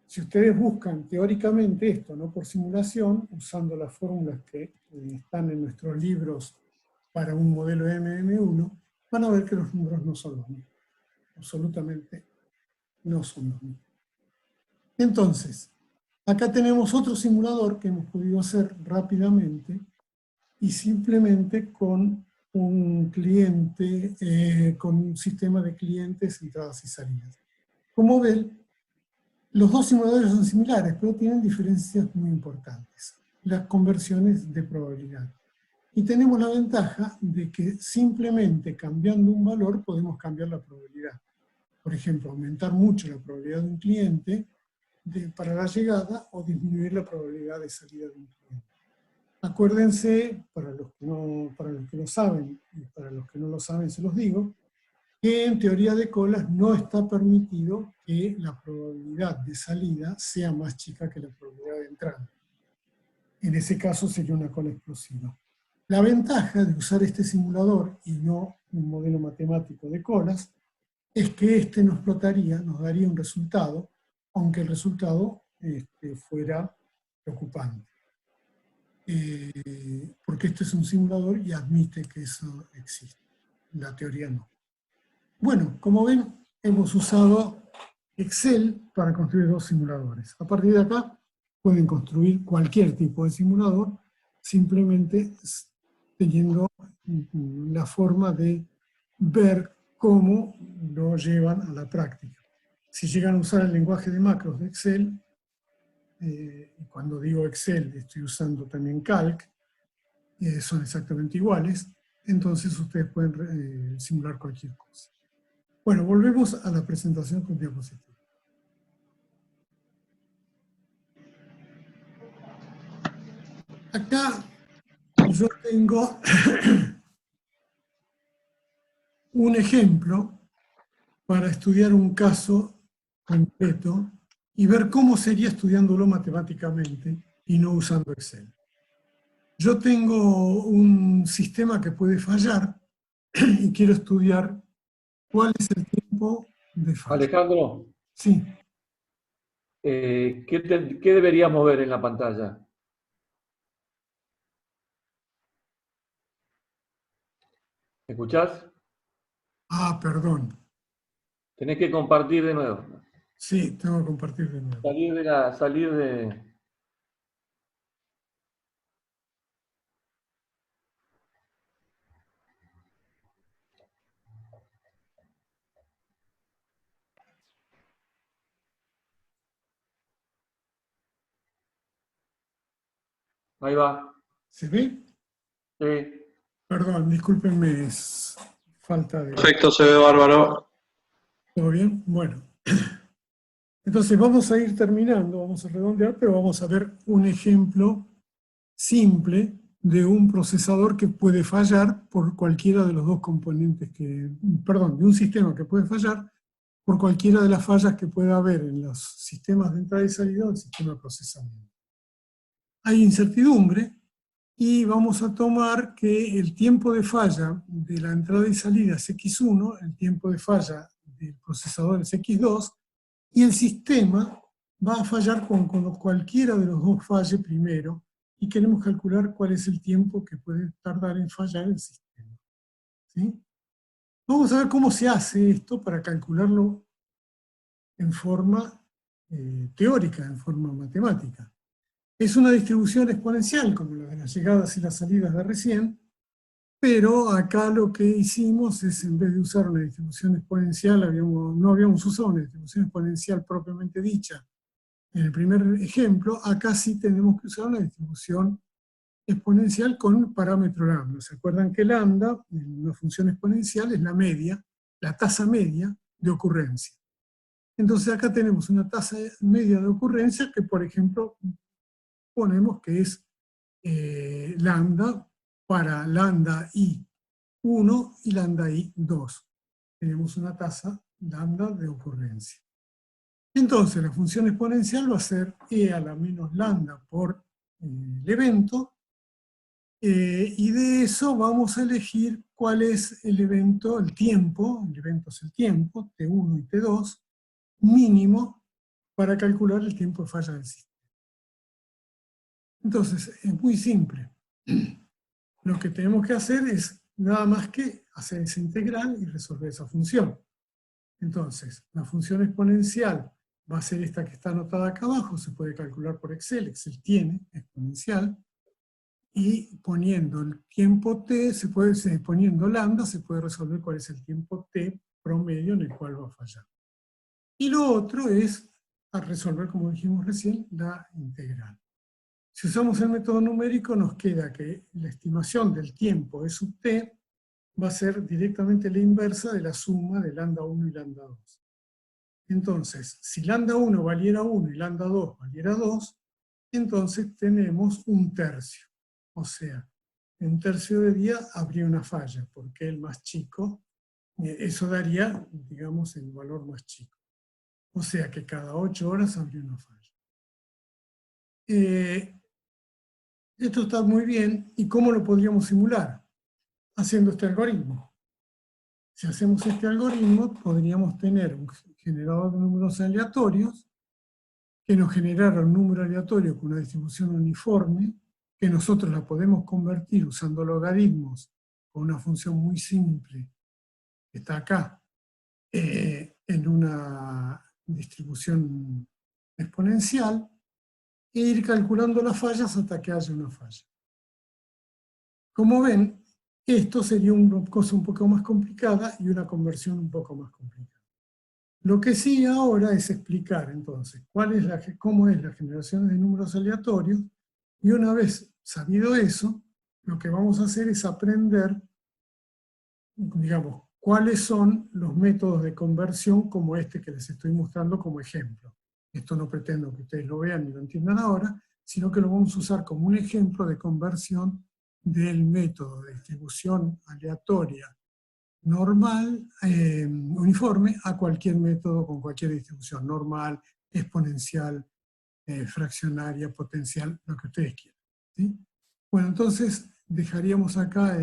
Si ustedes buscan teóricamente esto, no por simulación, usando las fórmulas que están en nuestros libros para un modelo MM1, van a ver que los números no son los mismos. Absolutamente no son los mismos. Entonces, acá tenemos otro simulador que hemos podido hacer rápidamente y simplemente con un cliente, con un sistema de clientes, entradas y salidas. Como ven, los dos simuladores son similares, pero tienen diferencias muy importantes. Las conversiones de probabilidad. Y tenemos la ventaja de que simplemente cambiando un valor podemos cambiar la probabilidad. Por ejemplo, aumentar mucho la probabilidad de un cliente para la llegada o disminuir la probabilidad de salida de un cliente. Acuérdense, para los que lo saben y para los que no lo saben se los digo, que en teoría de colas no está permitido que la probabilidad de salida sea más chica que la probabilidad de entrada. En ese caso sería una cola explosiva. La ventaja de usar este simulador y no un modelo matemático de colas es que este nos daría un resultado, aunque el resultado fuera preocupante. Porque esto es un simulador y admite que eso existe. La teoría no. Bueno, como ven, hemos usado Excel para construir dos simuladores. A partir de acá pueden construir cualquier tipo de simulador, simplemente teniendo la forma de ver cómo lo llevan a la práctica. Si llegan a usar el lenguaje de macros de Excel, y cuando digo Excel estoy usando también Calc, son exactamente iguales, entonces ustedes pueden simular cualquier cosa. Bueno, volvemos a la presentación con diapositivas. Acá yo tengo un ejemplo para estudiar un caso concreto y ver cómo sería estudiándolo matemáticamente y no usando Excel. Yo tengo un sistema que puede fallar y quiero estudiar cuál es el tiempo de falla. Alejandro, Sí. ¿qué deberíamos ver en la pantalla? ¿Me escuchás? Ah, perdón. Tenés que compartir de nuevo. Sí, tengo que compartir de nuevo. Salir de... Ahí va. ¿Se ve? Sí. Perdón, discúlpenme, es falta de... Perfecto, se ve bárbaro. ¿Todo bien? Bueno. Entonces vamos a ir terminando, vamos a redondear, pero vamos a ver un ejemplo simple de un procesador que puede fallar por cualquiera de los dos componentes que... Perdón, de un sistema que puede fallar por cualquiera de las fallas que pueda haber en los sistemas de entrada y salida del sistema de procesamiento. Hay incertidumbre y vamos a tomar que el tiempo de falla de la entrada y salida es X1, el tiempo de falla del procesador es X2, y el sistema va a fallar cuando cualquiera de los dos falle primero, y queremos calcular cuál es el tiempo que puede tardar en fallar el sistema. ¿Sí? Vamos a ver cómo se hace esto para calcularlo en forma teórica, en forma matemática. Es una distribución exponencial, como la de las llegadas y las salidas de recién, pero acá lo que hicimos es, en vez de usar una distribución exponencial, no habíamos usado una distribución exponencial propiamente dicha en el primer ejemplo. Acá sí tenemos que usar una distribución exponencial con un parámetro lambda. ¿Se acuerdan que lambda, en una función exponencial, es la media, la tasa media de ocurrencia? Entonces acá tenemos una tasa media de ocurrencia que, por ejemplo, ponemos que es lambda para lambda I1 y lambda I2. Tenemos una tasa lambda de ocurrencia. Entonces la función exponencial va a ser e a la menos lambda por el evento, y de eso vamos a elegir cuál es el evento, el evento es el tiempo, T1 y T2, mínimo para calcular el tiempo de falla del sistema. Entonces, es muy simple. Lo que tenemos que hacer es nada más que hacer esa integral y resolver esa función. Entonces, la función exponencial va a ser esta que está anotada acá abajo, se puede calcular por Excel, Excel tiene exponencial, y poniendo el tiempo t, poniendo lambda, se puede resolver cuál es el tiempo t promedio en el cual va a fallar. Y lo otro es a resolver, como dijimos recién, la integral. Si usamos el método numérico, nos queda que la estimación del tiempo E sub t va a ser directamente la inversa de la suma de lambda 1 y lambda 2. Entonces, si lambda 1 valiera 1 y lambda 2 valiera 2, entonces tenemos un tercio. O sea, en un tercio de día habría una falla, porque el más chico, eso daría, digamos, el valor más chico. O sea que cada 8 horas habría una falla. Esto está muy bien, ¿y cómo lo podríamos simular? Haciendo este algoritmo. Si hacemos este algoritmo, podríamos tener un generador de números aleatorios que nos generara un número aleatorio con una distribución uniforme, que nosotros la podemos convertir usando logaritmos con una función muy simple, que está acá, en una distribución exponencial, e ir calculando las fallas hasta que haya una falla. Como ven, Esto sería una cosa un poco más complicada y una conversión un poco más complicada. Lo que sí ahora es explicar entonces cómo es la generación de números aleatorios, y una vez sabido eso, lo que vamos a hacer es aprender, digamos, cuáles son los métodos de conversión como este que les estoy mostrando como ejemplo. Esto no pretendo que ustedes lo vean y lo entiendan ahora, sino que lo vamos a usar como un ejemplo de conversión del método de distribución aleatoria normal, uniforme, a cualquier método con cualquier distribución, normal, exponencial, fraccionaria, potencial, lo que ustedes quieran, ¿sí? Bueno, entonces dejaríamos acá